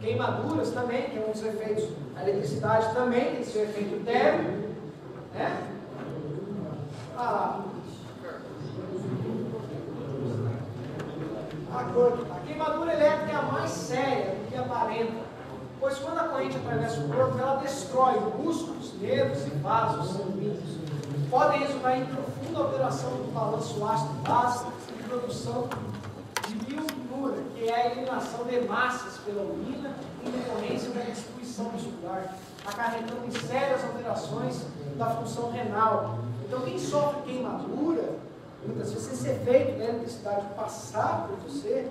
Queimaduras também, que é um dos efeitos. A eletricidade também tem seu efeito térmico, né? A queimadura elétrica é a mais séria do que aparenta, pois quando a corrente atravessa o corpo, ela destrói músculos, nervos e vasos sanguíneos. Podem resultar em profunda alteração do balanço ácido-base e produção de bilirrubina, que é a eliminação de hemácias pela urina em decorrência da destruição muscular, acarretando em sérias alterações da função renal. Então, quem sofre queimadura, muitas vezes esse efeito da eletricidade passar por você,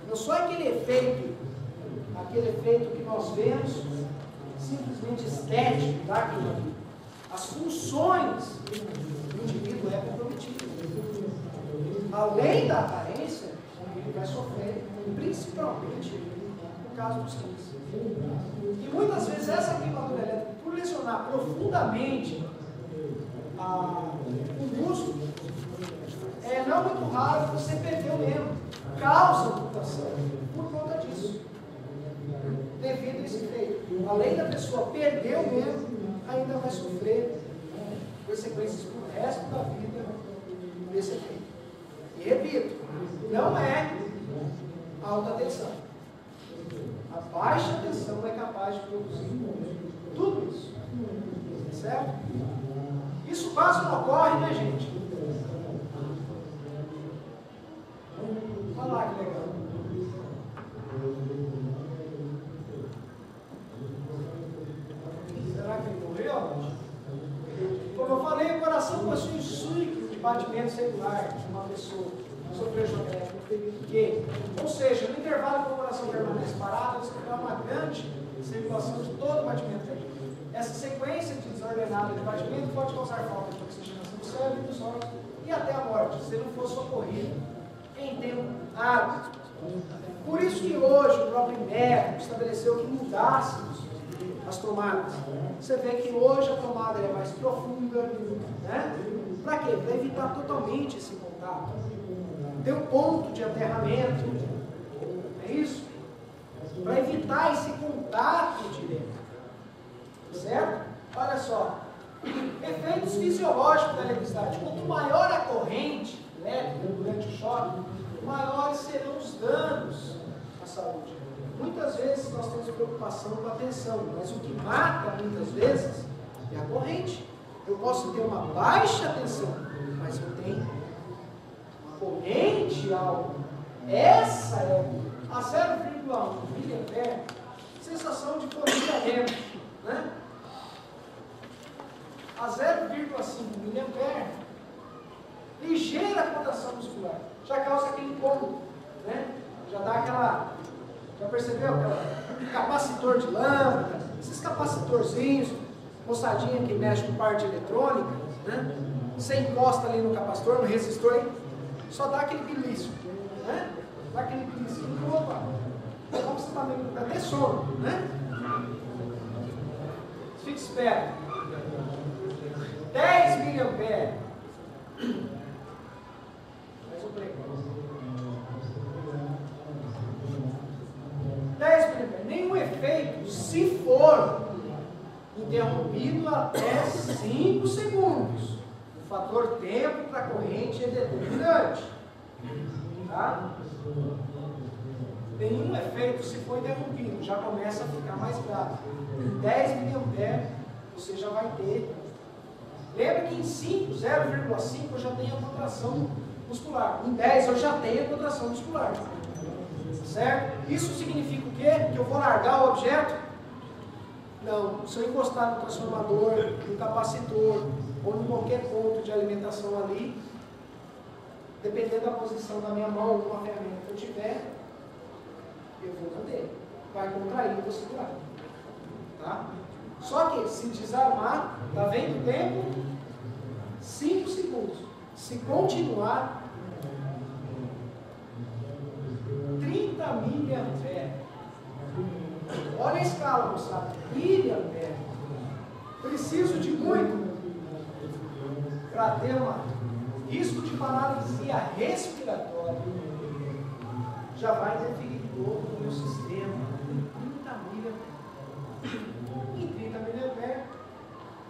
não só aquele efeito que nós vemos, simplesmente estético da queimadura. As funções do indivíduo é comprometido. Além da aparência, ele vai sofrer, principalmente no caso dos rins. E muitas vezes essa queimadura elétrica, por lesionar profundamente o músculo, é não muito raro você perder o membro, causa amputação por conta disso, devido a esse efeito. Além da pessoa perder o membro, ainda vai sofrer consequências pro resto da vida desse efeito. E repito, não é alta tensão. A baixa tensão é capaz de produzir tudo isso. Certo? Isso quase não ocorre, né, gente? Olha lá que legal. Será que ele morreu? Como eu falei, o coração possui um ciclo de batimento celular de uma pessoa sofreu choque elétrico no período que, ou seja, no intervalo que o coração permanece parado, você tem uma grande circulação de todo o batimento cardíaco. Essa sequência desordenada de batimento pode causar falta de oxigenação do cérebro e dos órgãos e até a morte, se não for socorrido em tempo hábil. Por isso que hoje o próprio INMEC estabeleceu que mudássemos as tomadas. Você vê que hoje a tomada é mais profunda, né? Para quê? Para evitar totalmente esse contato. Tem um ponto de aterramento, é isso? Para evitar esse contato direto. Certo? Olha só. Efeitos fisiológicos da eletricidade. Quanto maior a corrente elétrica durante o choque, maiores serão os danos à saúde. Muitas vezes nós temos preocupação com a tensão, mas o que mata muitas vezes é a corrente. Eu posso ter uma baixa tensão, mas eu tenho uma corrente alta. Essa é a 0,1 mA, sensação de formigamento, né? A 0,5 mA, ligeira contração muscular, já causa aquele incômodo, né? Já dá aquela, já percebeu? Aquela capacitor de lâmpada, esses capacitorzinhos, moçadinha que mexe com parte eletrônica, né? Você encosta ali no capacitor, no resistor, só dá aquele belisco, né? Dá aquele belisco, opa, como você está meio até sono, né? Fique esperto. 10 miliamperes. Mais um prego. 10 miliamperes. Nenhum efeito, se for interrompido até 5 segundos. O fator tempo para a corrente é determinante. Tá? Nenhum efeito se for interrompido, já começa a ficar mais grave. Em 10 miliamperes você já vai ter. Lembra que em 5, 0,5 eu já tenho a contração muscular. Em 10 eu já tenho a contração muscular. Certo? Isso significa o quê? Que eu vou largar o objeto? Não. Se eu encostar no transformador, no capacitor, ou em qualquer ponto de alimentação ali, dependendo da posição da minha mão ou uma ferramenta que eu tiver, eu vou manter. Vai contrair, eu vou segurar. Tá? Só que, se desarmar, tá vendo o tempo? 5 segundos. Se continuar, 30 miliamperes. Olha a escala, moçada. Miliamperes. Preciso de muito para ter um risco de paralisia respiratória. Já vai interferir todo no meu sistema. 30 miliamperes. Em 30 miliamperes,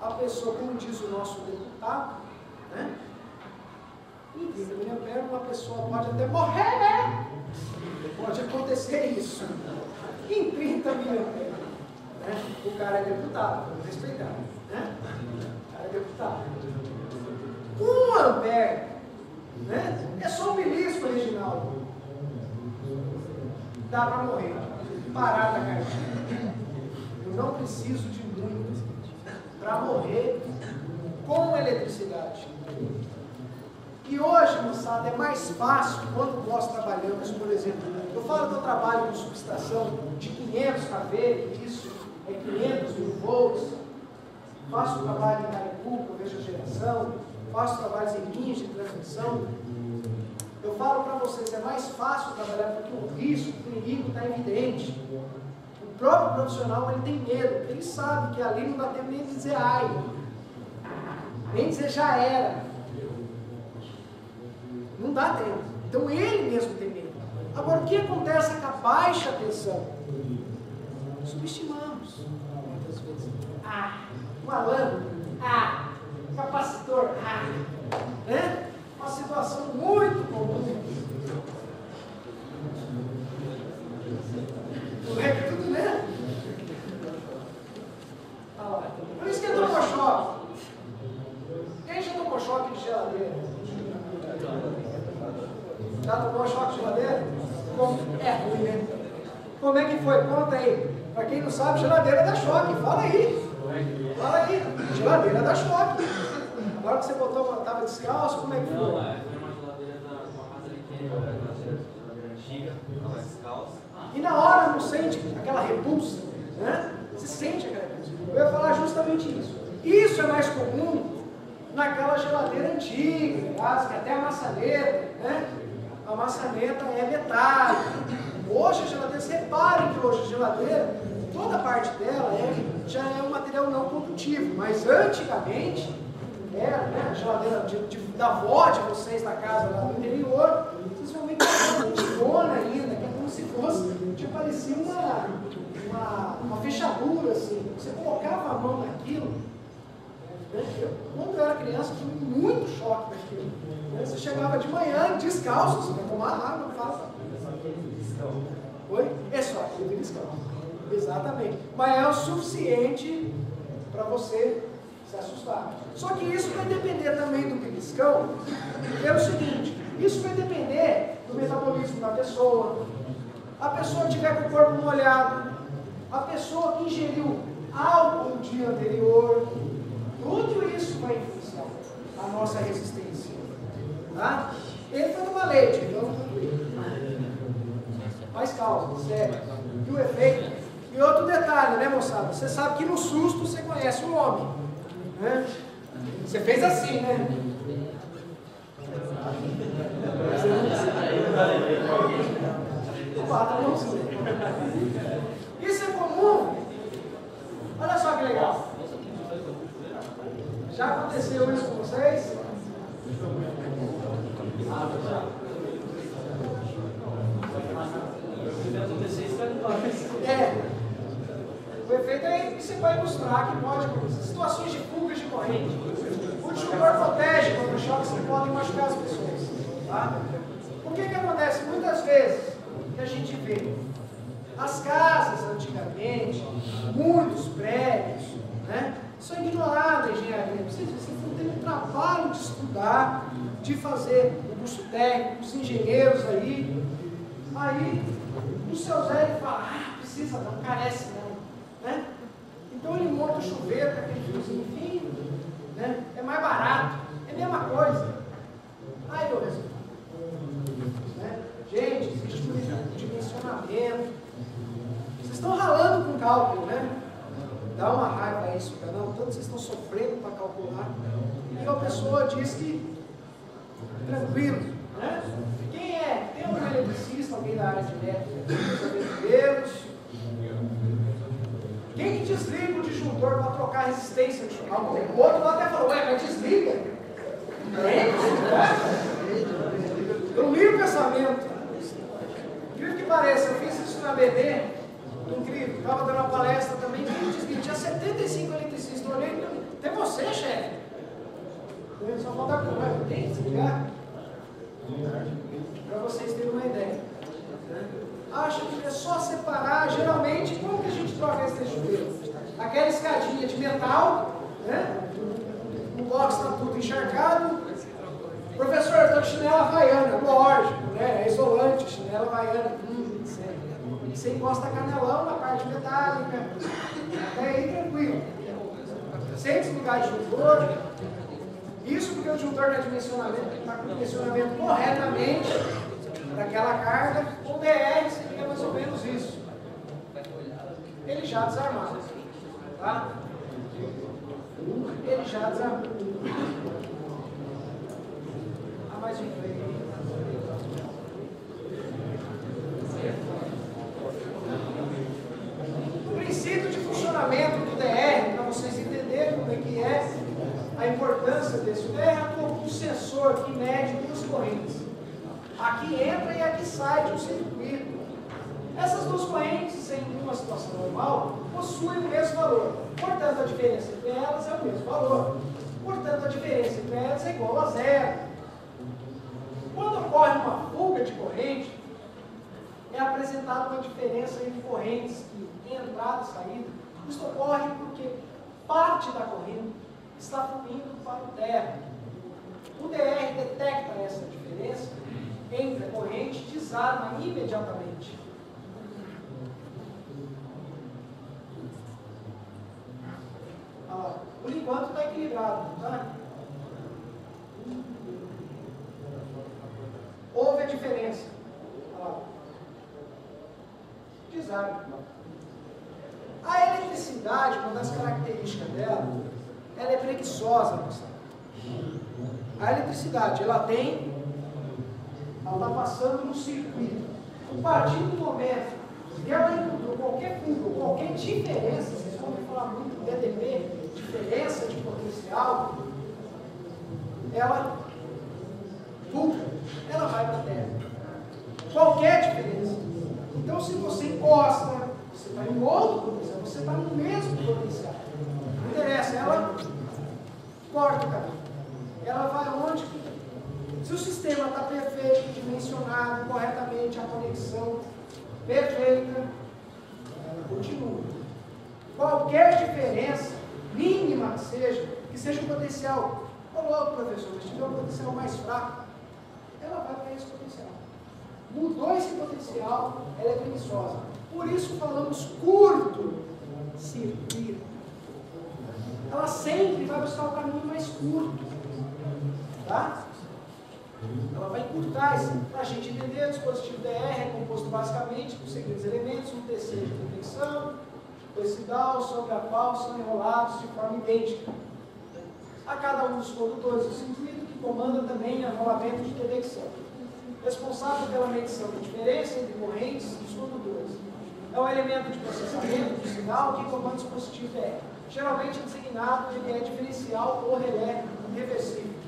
a pessoa, como diz o nosso deputado, né? Em 30 miliamperes, uma pessoa pode até morrer. Pode acontecer isso. Em 30 miliamperes, né? O cara é deputado, vamos respeitar. Né? O cara é deputado. 1 ampere, né? É só um belisco original. Dá para morrer. Parada cardíaca. Eu não preciso de muito para morrer com eletricidade. E hoje, moçada, é mais fácil quando nós trabalhamos, por exemplo, eu falo que eu trabalho com subestação de 500 kV, isso é 500 mil volts, faço trabalho em Caricuca, vejo a geração, faço trabalhos em linhas de transmissão. Eu falo para vocês, é mais fácil trabalhar porque o risco, o perigo está evidente. O próprio profissional ele tem medo, porque ele sabe que ali não dá tempo nem de dizer ai, nem dizer já era. Não dá tempo. Então ele mesmo tem medo. Agora, o que acontece com a baixa tensão? Subestimamos muitas vezes. Uma lâmpada, capacitor, né? Uma situação muito comum. Não é tudo, né? Por isso que tomou choque. Quem já tomou choque de geladeira? Já tomou choque de geladeira? É ruim, né? Como é que foi? Conta aí. Para quem não sabe, geladeira dá choque. Fala aí. Fala aí. Geladeira dá choque. Agora que você botou, estava descalço, como é que foi? Não, foi uma geladeira da casa ali que era uma geladeira antiga, estava descalço. E na hora não sente aquela repulsa, né? Você sente aquela repulsa. Eu ia falar justamente isso. Isso é mais comum naquela geladeira antiga, que até a maçaneta, né? A maçaneta é metálica. Hoje a geladeira, você reparem que hoje a geladeira, toda a parte dela já é um material não condutivo, mas antigamente era, né, a geladeira da avó de vocês da casa lá do interior, vocês vão ver que é antigona ainda, que é como se fosse, tipo, parecia uma fechadura assim. Você colocava a mão naquilo, né? Quando eu era criança, tive muito choque naquilo. Você chegava de manhã descalço, você vai tomar água, não fala. Oi? É só aquele beliscão. Exatamente. Mas é o suficiente para você se assustar. Só que isso vai depender também do beliscão, pelo seguinte, isso vai depender do metabolismo da pessoa. A pessoa que tiver com o corpo molhado, a pessoa que ingeriu álcool no dia anterior, tudo isso vai influenciar a nossa resistência. Tá? Ele foi numa leite, então faz calma, sério. E o efeito? E outro detalhe. detalhe, né, moçada? Você sabe que no susto você conhece o homem, né? Você fez assim, né? Isso é comum. Olha só que legal. Já aconteceu isso com vocês? O efeito é que você vai ilustrar que pode acontecer. Situações de fugas de corrente. O disjuntor protege contra choques que podem machucar as pessoas. Tá? O que acontece? Muitas vezes que a gente vê as casas antigamente, muitos prédios, né, são ignoradas a engenharia. Vocês vão ter um trabalho de estudar, de fazer o curso técnico, os engenheiros aí o seu Zé ele fala, precisa não, carece não, né? Então ele monta o chuveiro com aquele fiozinho fino, né? É mais barato, é a mesma coisa. Aí deu resultado. Né? Gente, existe um dimensionamento. Vocês estão ralando com cálculo, né? Dá uma raiva isso, não? Tanto vocês estão sofrendo para calcular. E a pessoa diz que tranquilo, né? Quem é? Tem algum eletricista, alguém da área de elétrica? Quem que desliga o disjuntor para trocar a resistência do choque? O outro lá até falou, mas desliga. Eu li o pensamento. Incrível que pareça, eu fiz isso na BD, incrível, estava dando uma palestra também, tinha 75 eletricistas, eu olhei, tem você, chefe? Só falta como, tem que desligar? Para vocês terem uma ideia. Acho que é só separar, geralmente, como que a gente troca esse chuveiro? Aquela escadinha de metal, né? O box está tudo encharcado. Professor, eu estou de chinela havaiana, lógico, né? É isolante, chinela havaiana. Você encosta a canelão na parte metálica, até aí tranquilo. Sem desligar o disjuntor. Isso porque o disjuntor não é dimensionamento, está com o dimensionamento corretamente para aquela carga. O DR seria mais ou menos isso. Ele já desarmado. Tá? Ele já desarmou. Mais um play. O princípio de funcionamento do DR, para vocês entenderem como é que é a importância desse. O DR atua como um sensor que mede duas correntes. Aqui entra e aqui sai de um circuito. Essas duas correntes, em uma situação normal, possuem o mesmo valor. Portanto, a diferença entre elas é o mesmo valor. Portanto, a diferença entre elas é igual a zero. Quando ocorre uma fuga de corrente, é apresentada uma diferença entre correntes que entrada e saída. Isso ocorre porque parte da corrente está fluindo para o DR. O DR detecta essa diferença entre a corrente e desarma imediatamente. Por enquanto está equilibrado, tá? Houve a diferença. Desarme. A eletricidade, uma das características dela, ela é preguiçosa, moçada. A eletricidade, ela está passando no circuito. A partir do momento que ela encontrou qualquer fuga, qualquer diferença, vocês vão ouvir falar muito do DDP, diferença de potencial, ela fuga, ela vai para a Terra. Qualquer diferença. Então, se você encosta, você está em outro potencial, você está no mesmo potencial. Não interessa, ela corta o caminho. Ela vai onde? Se o sistema está perfeito, dimensionado corretamente, a conexão perfeita, ela continua. Qualquer diferença, mínima que seja um potencial, coloca, professor, mas tiver um potencial mais fraco, ela vai para esse potencial. Mudou esse potencial, ela é preguiçosa. Por isso falamos curto circuito. Ela sempre vai buscar o caminho mais curto. Tá? Ela vai encurtar isso. Para a gente entender, o dispositivo DR é composto basicamente por seguintes elementos: um TC de conexão, coicidal sobre a qual são enrolados de forma idêntica. A cada um dos condutores do circuito que comanda também o enrolamento de conexão, responsável pela medição da diferença entre correntes dos condutores. É o elemento de processamento do sinal que comanda o dispositivo DR, geralmente designado de relé diferencial ou relé reversível.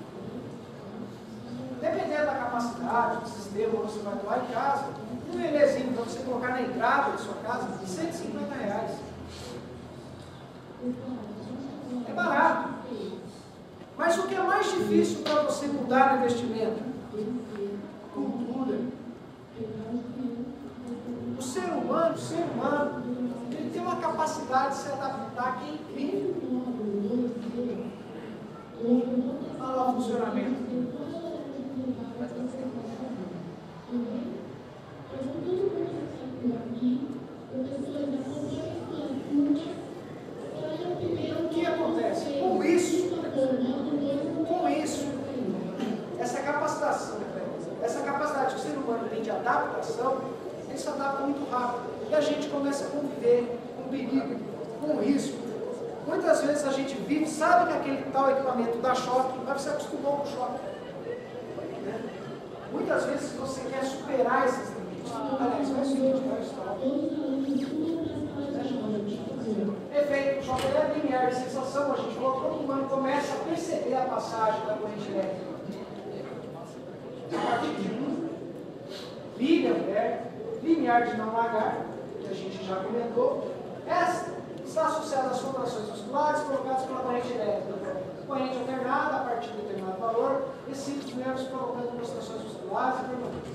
Dependendo da capacidade do sistema onde você vai doar em casa, um relézinho para você colocar na entrada de sua casa de R$150. É barato. Mas o que é mais difícil para você mudar no investimento? Cultura. O ser humano, ele tem uma capacidade de se adaptar que é incrível. Olha lá o funcionamento. O que acontece? Com isso, essa capacidade que o ser humano tem de adaptação, ele se adapta muito rápido. E a gente começa a conviver com perigo, com risco. Muitas vezes a gente vive, sabe que aquele tal equipamento dá choque, mas você acostumou com o choque. Né? Muitas vezes você quer superar esses limites. Aliás, vai seguinte, vai história. Efeito do choque elétrico linear de sensação, a gente falou, quando o humano começa a perceber a passagem da corrente elétrica. A partir de 1, linear de não lagar, que a gente já comentou, essa está associada às contrações musculares provocadas pela corrente elétrica. Corrente alternada a partir de determinado valor, e ciclos nervos provocando contrações musculares e permanentes.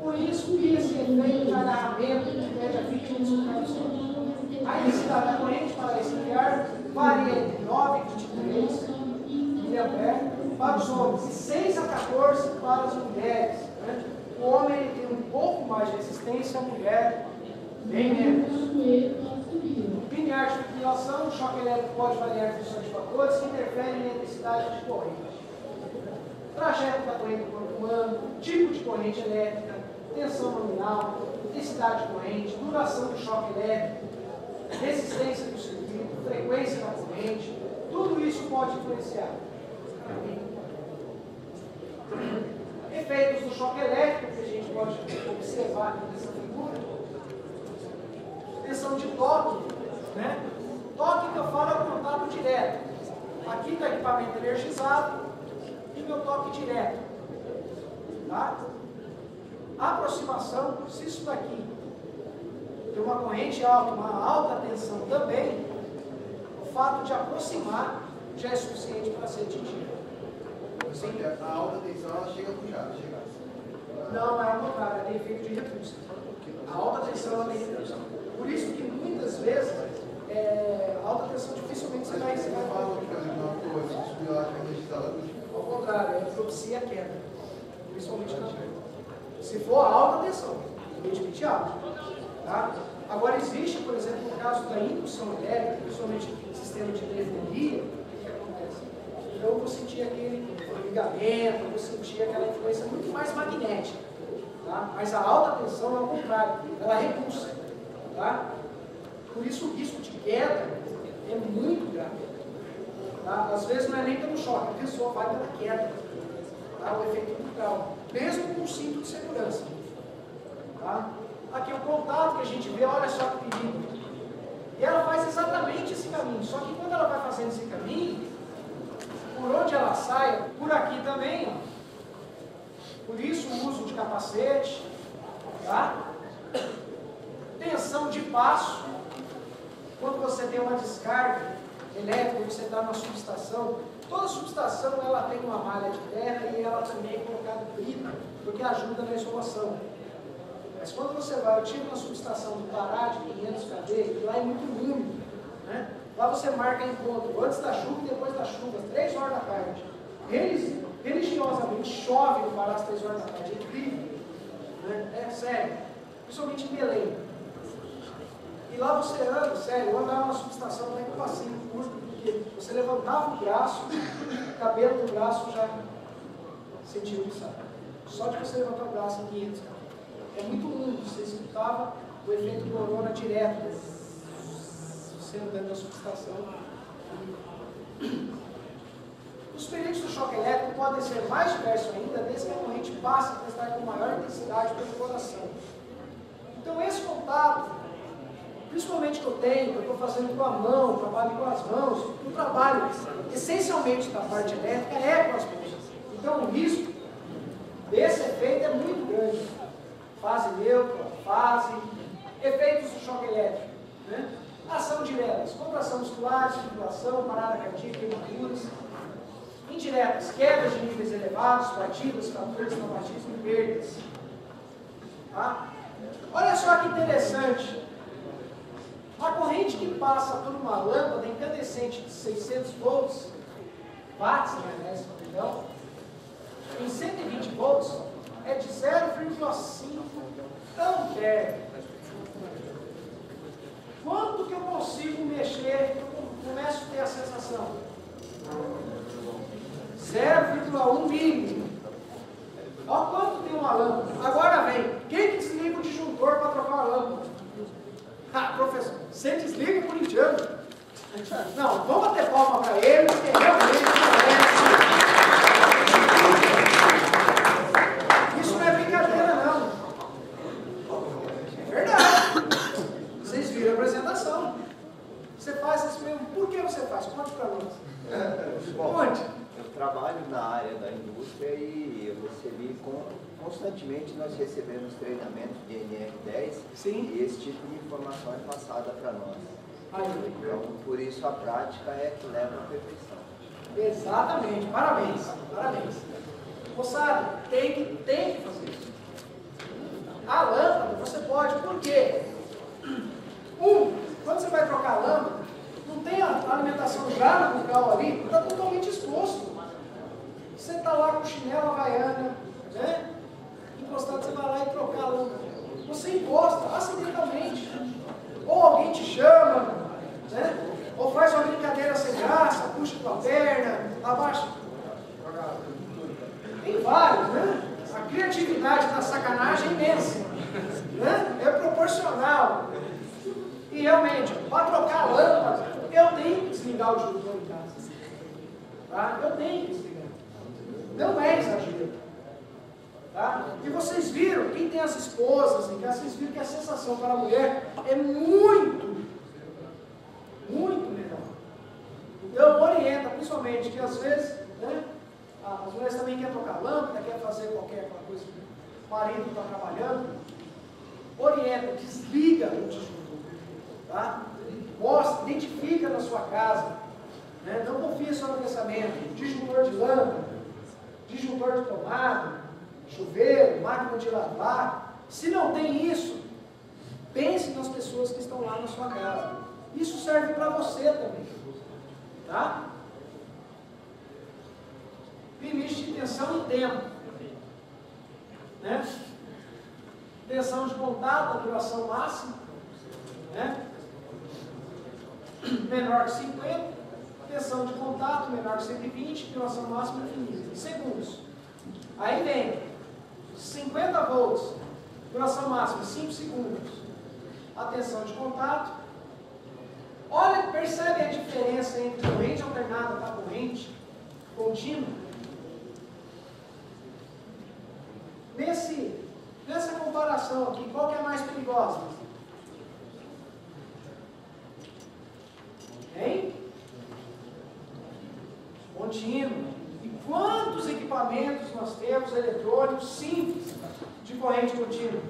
Por isso que esse efeito de agarramento de média 20 minutos. A intensidade da corrente para esse linear varia entre 9 e 23 mA para os homens e 6 a 14 para as mulheres. Né? O homem ele tem um pouco mais de resistência, a mulher bem menos. Linear de fibrilação, o choque elétrico pode variar em função de fatores que interferem na intensidade de corrente. Trajeto da corrente do corpo humano, tipo de corrente elétrica, tensão nominal, intensidade de corrente, duração do choque elétrico, resistência do circuito, frequência da corrente, tudo isso pode influenciar. Efeitos do choque elétrico que a gente pode observar aqui nessa figura. Tensão de toque, né? Toque que eu falo é o contato direto. Aqui está o equipamento energizado e meu toque direto. Tá? Aproximação, se isso daqui tem uma corrente alta, uma alta tensão também, o fato de aproximar já é suficiente para ser atingido. Sim. A alta tensão ela chega a puxar, chega. Não, é o contrário, ela tem efeito de repulsa. A alta tensão ela tem repulsa. Por isso que muitas vezes a alta tensão dificilmente você vai receber. Ao contrário, ela propicia a queda, principalmente na queda. Se for a alta tensão, limite alto. Tá? Agora existe, por exemplo, no caso da indução elétrica, principalmente no sistema de telefonia, o que acontece? Então eu vou sentir aquele ligamento, eu vou sentir aquela influência muito mais magnética. Tá? Mas a alta tensão é o contrário, ela repulsa. Tá? Por isso o risco de queda é muito grave. Tá? Às vezes não é nem pelo choque, a pessoa vai pela queda. Tá? O efeito brutal, mesmo com o cinto de segurança. Tá? Aqui o contato que a gente vê, olha só que perigo. E ela faz exatamente esse caminho, só que quando ela vai fazendo esse caminho, por onde ela sai, por aqui também, ó. Por isso o uso de capacete, tá? Tensão de passo, quando você tem uma descarga elétrica, você está numa subestação, toda subestação ela tem uma malha de terra e ela também é colocada brita, porque ajuda na isolação. Mas quando você vai, eu tive uma subestação do Pará de 500 kV, e lá é muito úmido, né? Lá você marca encontro antes da chuva e depois da chuva, às 3 horas da tarde. Eles, religiosamente, chove no Pará às 3 horas da tarde, é incrível, né? É sério, principalmente em Belém. E lá você anda, sério, eu andava numa subestação até com um passeio curto, porque você levantava o braço, o cabelo do braço já sentia o saco. Só de você levantar o braço em 500 kV. É muito úmido, você escutava o efeito corona direto. acontecendo dentro da subestação. Os períodos do choque elétrico podem ser mais diversos ainda, desde que a corrente passe a prestar com maior intensidade pelo coração. Então, esse contato, principalmente que eu tenho, que eu estou fazendo com a mão, trabalho com as mãos, o trabalho, essencialmente da parte elétrica, é com as mãos. Então, o risco desse efeito é muito grande. Fase neutra, fase, efeitos do choque elétrico, né? Ação diretas, contração muscular, circulação, parada cardíaca, queimaduras. Indiretas, quedas de níveis elevados, batidas, fraturas, traumatismo e perdas. Tá? Olha só que interessante. A corrente que passa por uma lâmpada incandescente de 600 volts, watts, né, perdão, em 120 volts, é de 0,5 ampere. Quanto que eu consigo mexer, eu começo a ter a sensação? 0,1 milímetro. Olha quanto tem uma lâmpada. Agora vem, quem que desliga o disjuntor para trocar a lâmpada? Ah, professor, você desliga por indiano? Não, vamos bater palma para ele, porque realmente merece. Isso não é brincadeira, não. É verdade. Vocês viram a apresentação. Você faz isso mesmo. Por que você faz? Conte para nós. Conte. Eu trabalho na área da indústria e eu recebi constantemente, nós recebemos treinamento de NR10. Sim. E esse tipo de informação é passada para nós. Então, por isso a prática é que leva à perfeição. Exatamente, parabéns, parabéns. Moçada, tem que fazer isso. A lâmpada você pode, por quê? Quando você vai trocar a lâmpada, não tem a alimentação já no bucal ali, está totalmente exposto. Você está lá com chinela havaiana, né? Encostado, você vai lá e trocar a lâmpada. Você encosta acidentalmente. Ou alguém te chama, né? Ou faz uma brincadeira sem graça, puxa tua perna, abaixa. Tem vários, né? A criatividade da sacanagem é imensa, né? É proporcional. E realmente, para trocar a lâmpada, eu tenho que desligar o disjuntor em casa. Tá? Eu tenho que desligar. Não é exagero. Tá? E vocês viram, quem tem as esposas em casa, vocês viram que a sensação para a mulher é muito melhor. Eu oriento, principalmente, que às vezes, né, as mulheres também querem trocar lâmpada, querem fazer qualquer coisa, o marido está trabalhando, orienta, desliga o disjuntor. Tá? Mostra, identifica na sua casa, né? Não confia só no pensamento, disjuntor de lâmpada, disjuntor de tomada, chuveiro, máquina de lavar. Se não tem isso, pense nas pessoas que estão lá na sua casa. Isso serve para você também. Tá? Limite de tensão e tempo. Né? Tensão de contato, a duração máxima. Né? Menor que 50. Tensão de contato, menor que 120. Duração máxima infinita. Segundos. Aí vem 50 volts. Duração máxima 5 segundos. A tensão de contato. Olha, percebe a diferença entre corrente alternada para corrente contínua? Nessa comparação aqui, qual que é a mais perigosa? Hein? Contínua. E quantos equipamentos nós temos eletrônicos simples de corrente contínua?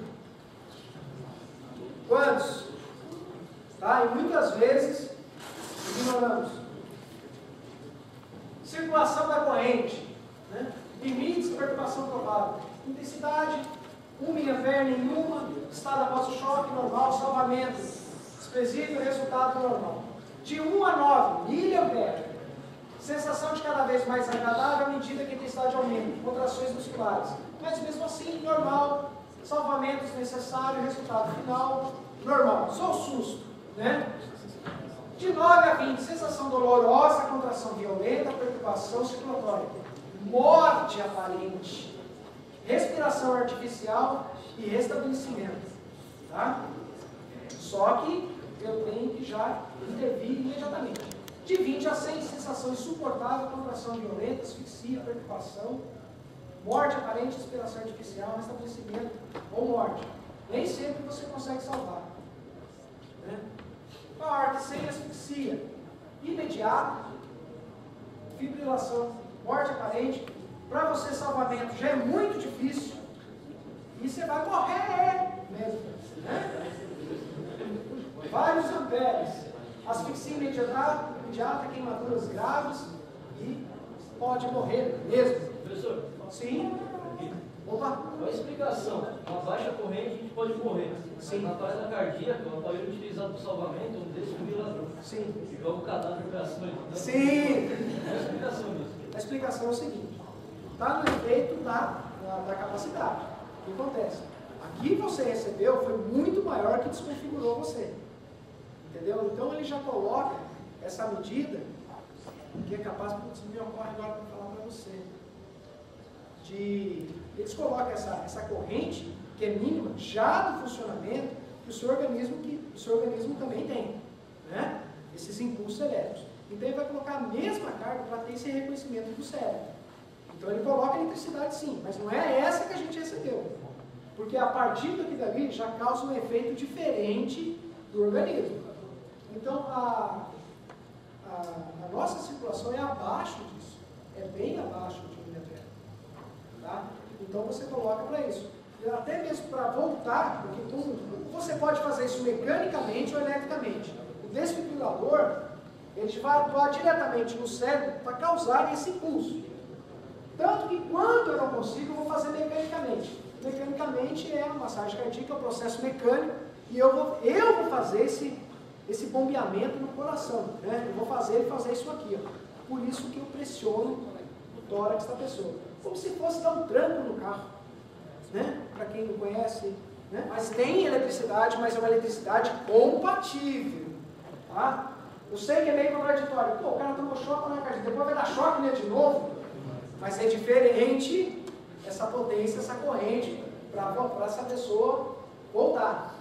Quantos? Tá? E muitas vezes ignoramos. Circulação da corrente, né? Limites de perturbação provável. Intensidade, 1 miliampere nenhuma, estado após o choque, normal, salvamento, expressivo, resultado normal. De 1 a 9 miliampere. Sensação de cada vez mais agradável à medida que a intensidade aumenta, contrações musculares. Mas mesmo assim, normal, salvamento desnecessário, resultado final, normal. Só o susto, né? De 9 a 20, sensação dolorosa, contração violenta, perturbação circulatória. Morte aparente. Respiração artificial e restabelecimento. Tá? Só que eu tenho que já intervir imediatamente. De 20 a 100, sensação insuportável, contração violenta, asfixia, perturbação, morte aparente, respiração artificial, restabelecimento ou morte. Nem sempre você consegue salvar. Né? Morte sem asfixia, imediato, fibrilação, morte aparente. Para você salvamento já é muito difícil e você vai morrer mesmo. Né? Vários amperes, asfixia imediata, queimaduras graves e pode morrer mesmo. Professor? Sim. Opa. Qual a explicação? Uma baixa corrente a gente pode morrer. Sim. Na parada cardíaca, o aparelho utilizado para o salvamento é um desfibrilador. Sim. Que joga o cadáver para cima. Sim. Qual a explicação disso? A explicação é o seguinte: está no efeito da capacidade. O que acontece? Aqui que você recebeu foi muito maior que desconfigurou você. Entendeu? Então ele já coloca essa medida que é capaz, me ocorre agora para falar para você. Eles colocam essa corrente, que é mínima, já do funcionamento que o seu organismo também tem. Né? Esses impulsos elétricos. Então ele vai colocar a mesma carga para ter esse reconhecimento do cérebro. Então ele coloca a eletricidade sim, mas não é essa que a gente recebeu. Porque a partir dali já causa um efeito diferente do organismo. Então a nossa circulação é abaixo disso. É bem abaixo de 1 miliampere. Tá? Então você coloca para isso. E até mesmo para voltar, porque você pode fazer isso mecanicamente ou eletricamente. O desfibrilador, ele vai atuar diretamente no cérebro para causar esse impulso. Tanto que quando eu não consigo, eu vou fazer mecanicamente. Mecanicamente é uma massagem cardíaca, é um processo mecânico, e eu vou fazer esse bombeamento no coração. Né? Eu vou fazer ele fazer isso aqui. Ó. Por isso que eu pressiono o tórax da pessoa. Como se fosse dar um tranco no carro. Né? Para quem não conhece. Né? Mas tem eletricidade, mas é uma eletricidade compatível. Tá? Eu sei que é meio contraditório. Pô, o cara tomou choque na cardíaca, depois vai dar choque nele de novo. Mas é diferente essa potência, essa corrente, para essa pessoa voltar.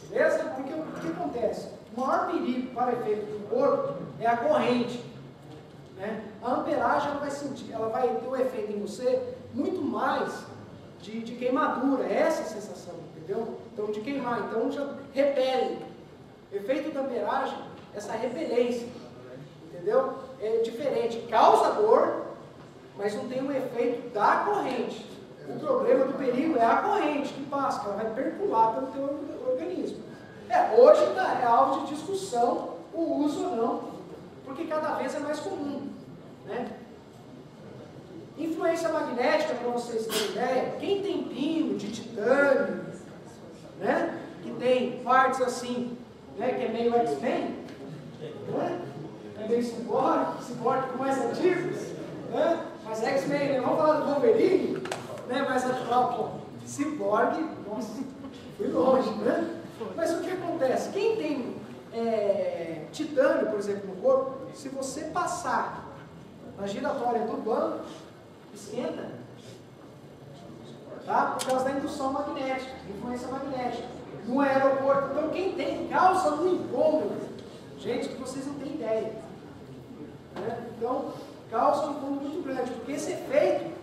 Beleza? Porque o que acontece? O maior perigo para o efeito do corpo é a corrente. Né? A amperagem ela vai ter um efeito em você muito mais de queimadura, essa sensação, entendeu? Então, de queimar, então já repele. O efeito da amperagem, essa repelência, entendeu? É diferente, causa dor, mas não tem o efeito da corrente. O problema do perigo é a corrente que passa, que ela vai percular pelo teu organismo. Hoje é alvo de discussão o uso ou não, porque cada vez é mais comum. Né? Influência magnética, para vocês terem ideia, quem tem pino de titânio, né? Que tem partes assim, né? Que é meio X-Men, né? É meio Cyborg mais antigos, né? Mas X-Men, né? Vamos falar do Wolverine, né? Mais atual, pô, Cyborg, nossa, fui longe, né? Mas o que acontece? Quem tem titânio, por exemplo, no corpo, se você passar na giratória do banco, esquenta, tá? Por causa da indução magnética, influência magnética, no aeroporto. Então quem tem causa um incômodo, gente, que vocês não têm ideia. Né? Então, causa um incômodo muito grande, porque esse efeito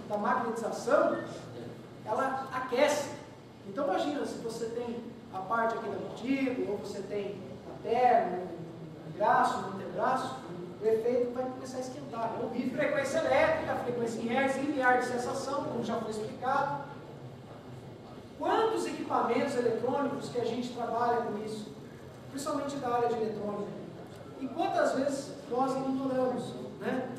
da magnetização, ela aquece. Então imagina, se você tem a parte aqui da mantíbula, ou você tem a perna, o braço, o antebraço, o efeito vai começar a esquentar. É horrível. Frequência elétrica, frequência em hertz, limiar de sensação, como já foi explicado. Quantos equipamentos eletrônicos que a gente trabalha com isso? Principalmente da área de eletrônica. E quantas vezes nós ignoramos? Né?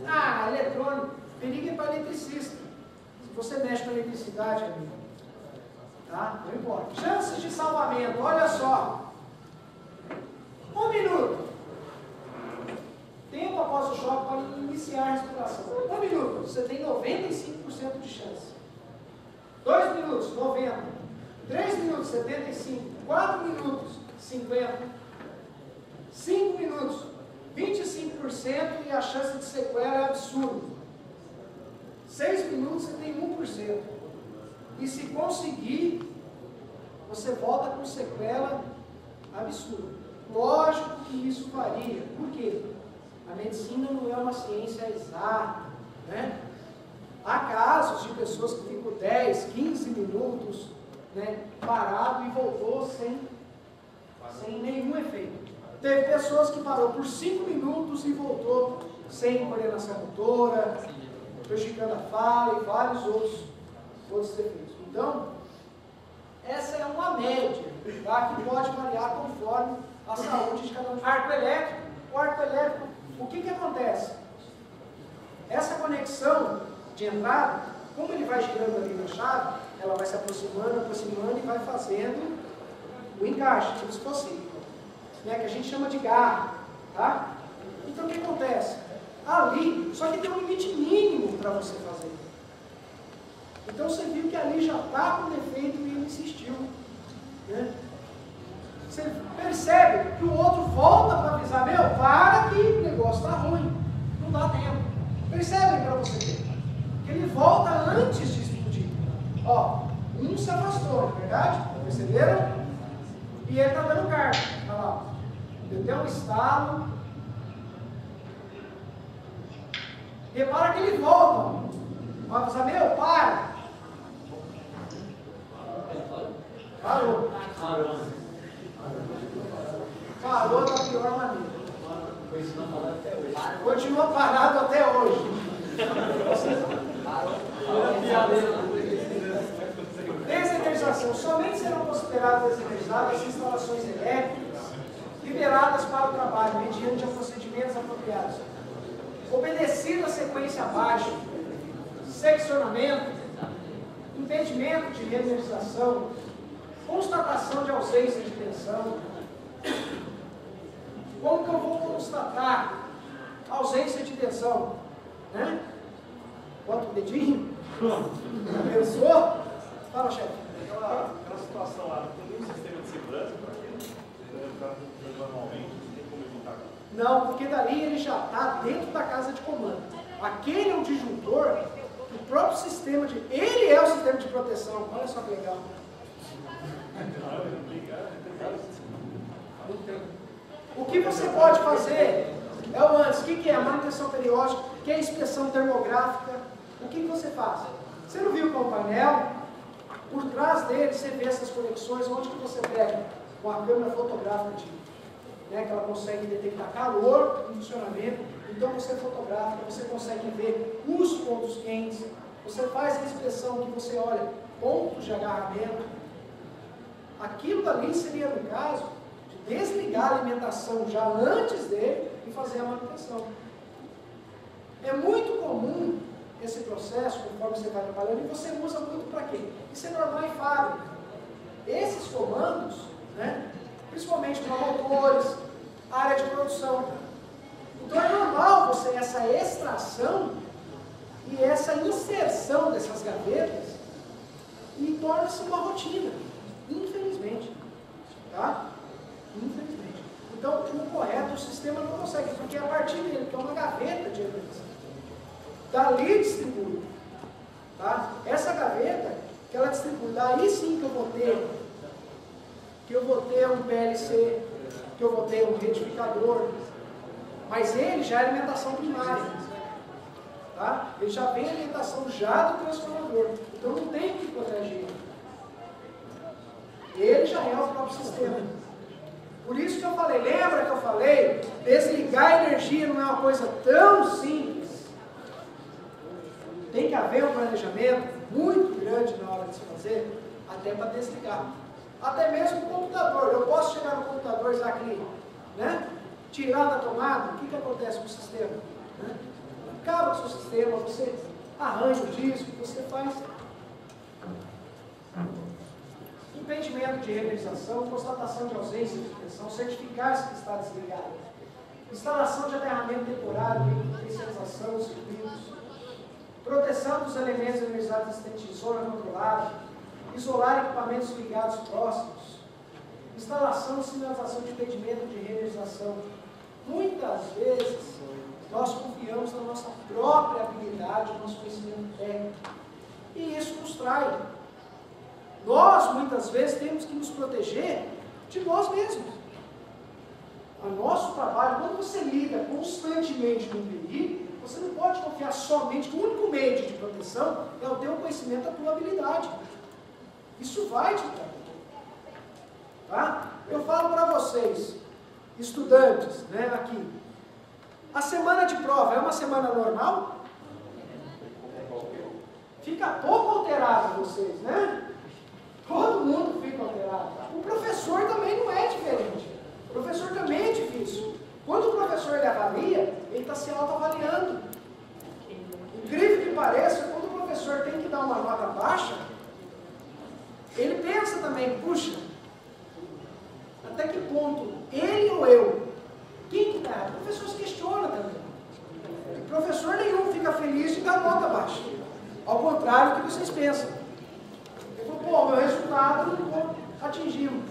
Eletrônico, perigo é para eletricista. Se você mexe com eletricidade, amigo, tá? Não importa. Chances de salvamento, olha só. 1 minuto. Tempo após o choque para iniciar a respiração. 1 minuto, você tem 95% de chance. 2 minutos, 90%. 3 minutos, 75%. 4 minutos, 50%. 5 minutos, 25% e a chance de sequela é absurda. 6 minutos, você tem 1%. E se conseguir, você volta com sequela absurdo. Lógico que isso varia. Por quê? A medicina não é uma ciência exata, né? Há casos de pessoas que ficam 10, 15 minutos, né, parado e voltou sem nenhum efeito. Teve pessoas que parou por 5 minutos e voltou sem coordenação motora, prejudicando a fala e vários outros defeitos. Então, essa é uma média, tá, que pode variar conforme a saúde de cada um. Arco elétrico. O arco elétrico, o que acontece? Essa conexão de entrada, como ele vai girando ali na chave, ela vai se aproximando e vai fazendo o encaixe, como se fosse, né, que a gente chama de garra, tá? Então o que acontece? Ali, só que tem um limite mínimo para você fazer. Então você viu que ali já está com defeito e ele insistiu, né? Você percebe que o outro volta para avisar, meu, para que o negócio está ruim, não dá tempo. Percebe para você ver? Que ele volta antes de explodir. Ó, um se afastou, não é verdade? Perceberam? E ele está dando carga. Olha lá. Deu um estalo. Repara que ele volta. Vai avisar, meu, para. Parou. Parou da pior maneira. Continua parado até hoje. Desenergização. Somente serão consideradas desenergizadas as instalações elétricas liberadas para o trabalho, mediante a procedimentos apropriados. Obedecida a sequência abaixo, seccionamento, impedimento de reenergização, constatação de ausência de tensão. Como que eu vou constatar ausência de tensão? Né? Bota o dedinho. Pensou? Fala, chefe. Aquela situação lá, tem nenhum sistema de segurança para aquilo? Normalmente, não tem como evitar. Não, porque dali ele já está dentro da casa de comando. Aquele é o disjuntor, o próprio sistema de... Ele é o sistema de proteção. Olha só que legal. O que você pode fazer é o antes. O que é a manutenção periódica? O que é a inspeção termográfica? O que você faz? Você não viu com o painel? Por trás dele você vê essas conexões, onde que você pega com a câmera fotográfica né, que ela consegue detectar calor e funcionamento. Então você fotografa, você consegue ver os pontos quentes, você faz a inspeção que você olha pontos de agarramento. Aquilo dali seria no caso de desligar a alimentação já antes dele e fazer a manutenção. É muito comum esse processo, conforme você vai trabalhando, e você usa muito para quê? Isso é normal em fábrica. Esses comandos, né, principalmente para motores, área de produção. Então é normal você, essa extração e essa inserção dessas gavetas, e torna-se uma rotina, infelizmente. Tá? Infelizmente. Então, o correto, o sistema não consegue, porque a partir dele, que é uma gaveta de emergência, dali distribui. Tá? Essa gaveta, que ela distribui, daí sim que eu vou ter um PLC, que eu vou ter um retificador, mas ele já é alimentação primária. Tá? Ele já vem a alimentação já do transformador, então não tem o que proteger ele. Ele já é o próprio sistema. Por isso que eu falei, lembra que eu falei, desligar a energia não é uma coisa tão simples. Tem que haver um planejamento muito grande na hora de se fazer, até para desligar. Até mesmo o computador. Eu posso chegar no computador e aqui, né? Tirar da tomada, o que acontece com o sistema? Né? Acaba com o seu sistema, você arranja o disco, você faz impedimento de realização, constatação de ausência de tensão, certificar-se que está desligado, instalação de aterramento temporário, potencialização dos circuitos, proteção dos elementos energizados existentes em zona controlada, isolar equipamentos ligados próximos, instalação e sinalização de impedimento de realização. Muitas vezes nós confiamos na nossa própria habilidade, no nosso conhecimento técnico, e isso nos trai. Nós, muitas vezes, temos que nos proteger de nós mesmos. O nosso trabalho, quando você lida constantemente com o TI, você não pode confiar somente que o único meio de proteção é o teu conhecimento, a tua habilidade. Isso vai te dar. Tá? Eu falo para vocês, estudantes, né, aqui, a semana de prova é uma semana normal? Fica pouco alterado vocês, né? Todo mundo fica alterado. O professor também não é diferente. O professor também é difícil. Quando o professor ele avalia, ele está se autoavaliando. Incrível que pareça, quando o professor tem que dar uma nota baixa, ele pensa também, puxa, até que ponto ele ou eu? Quem que está? O professor se questiona também. O professor nenhum fica feliz de dar nota baixa. Ao contrário do que vocês pensam. Ele falou, pô, meu resultado não atingimos.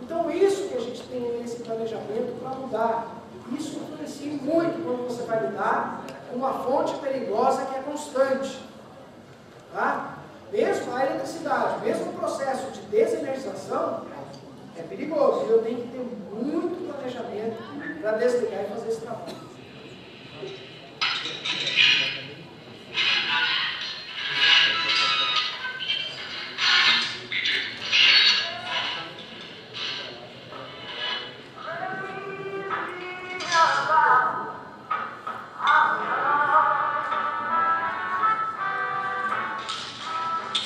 Então isso que a gente tem esse planejamento para mudar. Isso influencia muito quando você vai lidar com uma fonte perigosa que é constante. Tá? Mesmo a eletricidade, mesmo o processo de desenergização, é perigoso. E eu tenho que ter muito planejamento para desligar e fazer esse trabalho.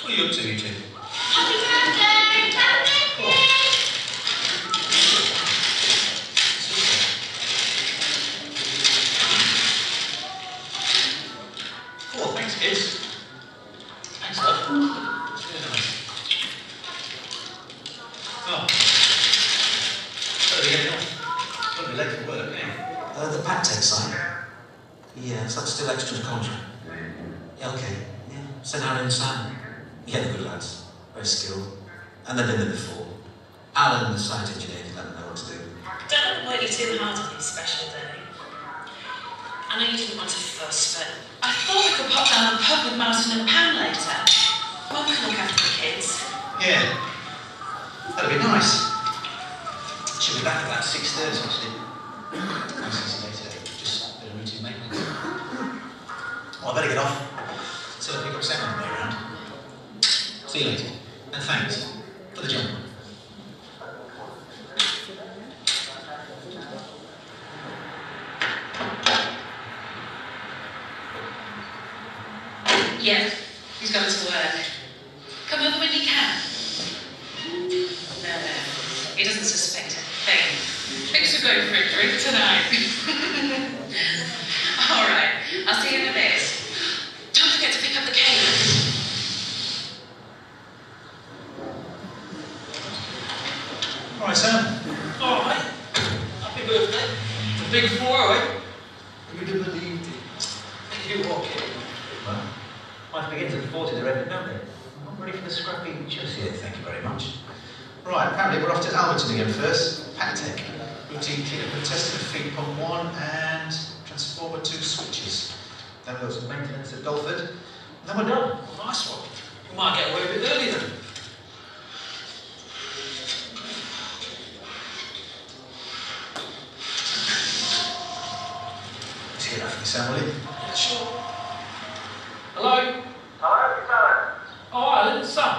What are you up to, you two? Happy birthday, Daddy! Cool, thanks, kids. Thanks, love. It's really nice. Oh. Better be getting off. It's going to be late for work, eh? The Pactech site? Yeah, so that's still extra contract. Yeah, okay. Yeah. Sent Aaron and Sam. Yeah, they're good lads. Very skilled. And they've been there before. Alan, the site engineer, can let them know what to do. Don't work you too hard on this special day. I know you didn't want to fuss, but I thought we could pop down and pub with Martin and Pam later. Mum can look after the kids. Yeah. That'd be nice. She'll be back about 6:30, actually. I'll see you later. Just a bit of routine maintenance. Well, I better get off. So I'll pick up Sam on the way around. See you later. And thanks for the jump. Yeah, he's going to work. Come over when you can. No, he doesn't suspect a thing. Thanks for going for a drink tonight. All right, I'll see you in a bit. Don't forget to pick up the cake. All right, Sam. All right. Happy birthday. It's a big 408. Who'd have believed it? You walk in. Well, life begins at 40, they're ending, don't they? I'm ready for the scrappy just yet, thank you very much. Right, apparently we're off to Alberton again first. Pactech. Routine cleanup and testing of feed pump 1 and transformer 2 switches. Then we've got some maintenance at Dulford. And then we're done. Nice one. You might get away a bit early then. Let's get that for me, Sam, will you? Yeah, sure. Hello? Hello, it's Alan. Oh, Alan, it's Sam.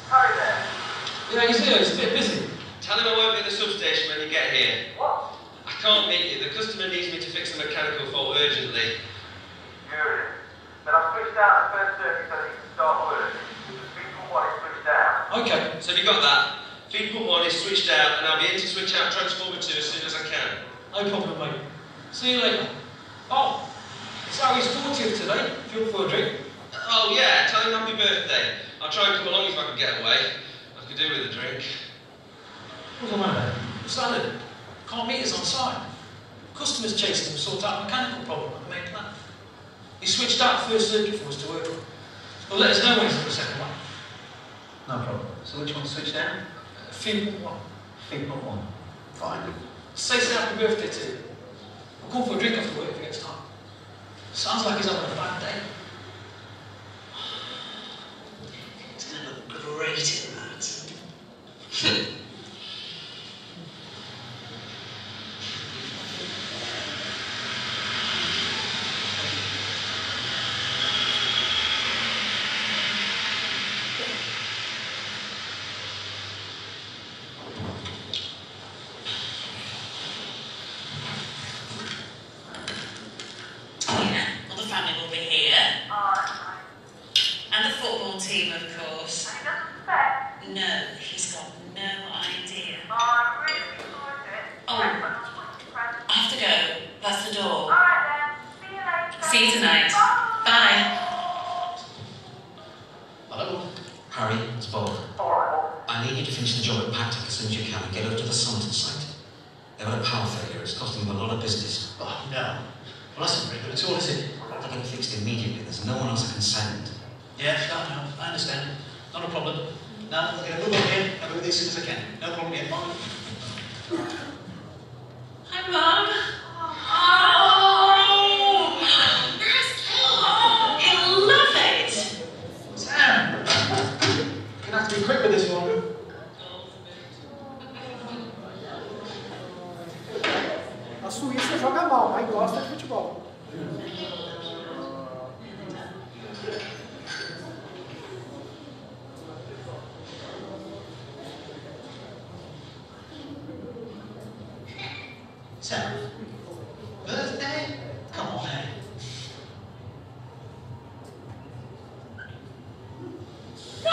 Harry there. Yeah, he's here. He's a bit busy. Tell him I won't be at the substation when you get here. What? I can't meet you. The customer needs me to fix a mechanical fault urgently. Furious. Then I've switched out the first circuit so that you can start work. The speed pump 1 is switched out. Okay. So have you got that? Feed pump 1 is switched out and I'll be in to switch out transformer 2 as soon as I can. No problem, mate. See you later. Oh, it's Harry's 40th today. If you're up for a drink. Oh yeah, tell him happy birthday. I'll try and come along if I can get away. I could do with a drink. What's the matter? Standard. Can't meet us on site. Customers chasing him to sort out a mechanical problem at the main plant. He switched out the first circuit for us to work on. He'll let us know when he's on the second one. No problem. So which one's switched down? Feed pump 1. Feed pump 1. Fine. Say happy birthday to him. I'll come for a drink after work if he gets time. Sounds like he's having a bad day. He's going to look great in that. team, of course. And he doesn't suspect? No, he's got no idea. Oh, I'm really looking forward to it. Oh, I have to go. That's the door. Alright then. See you later. See you tonight. Bye. Hello? Harry, it's Bob. I need you to finish the job at Pactic as soon as you can and get over to the Somerton site. They've had a power failure. It's costing them a lot of business. Oh, no. Well, that's not very good at all, is it? They'll get it fixed immediately. There's no one else I can send. Yeah, no, I understand. Not a problem. No, I'm going to move on here. I'll do it as soon as I can. No problem yet. Bye. Hi, Mum. Oh, he'll love it. Sam! You're going to have to be quick with this one. A Suíça joga mal, mas gosta de futebol. Sam. Birthday? Come on, hey. No!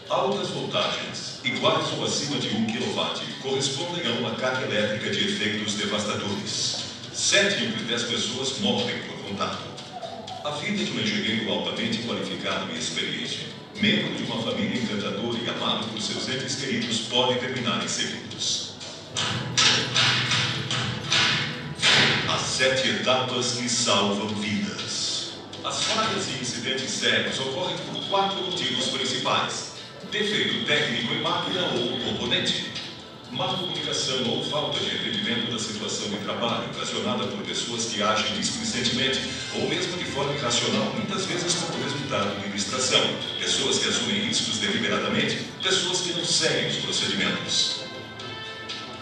Altas voltagens, iguais ou acima de 1 kW, correspondem a uma carga elétrica de efeitos devastadores. 7 entre 10 pessoas morrem por contato. A vida de um engenheiro altamente qualificado e experiente, membro de uma família encantadora e amado por seus entes queridos, pode terminar em segundos. As 7 etapas que salvam vidas. As falhas e incidentes sérios ocorrem por 4 motivos principais: defeito técnico em máquina ou componente, má comunicação ou falta de entendimento da situação de trabalho ocasionada por pessoas que agem displicentemente ou mesmo de forma irracional, muitas vezes como resultado de distração, pessoas que assumem riscos deliberadamente, pessoas que não seguem os procedimentos.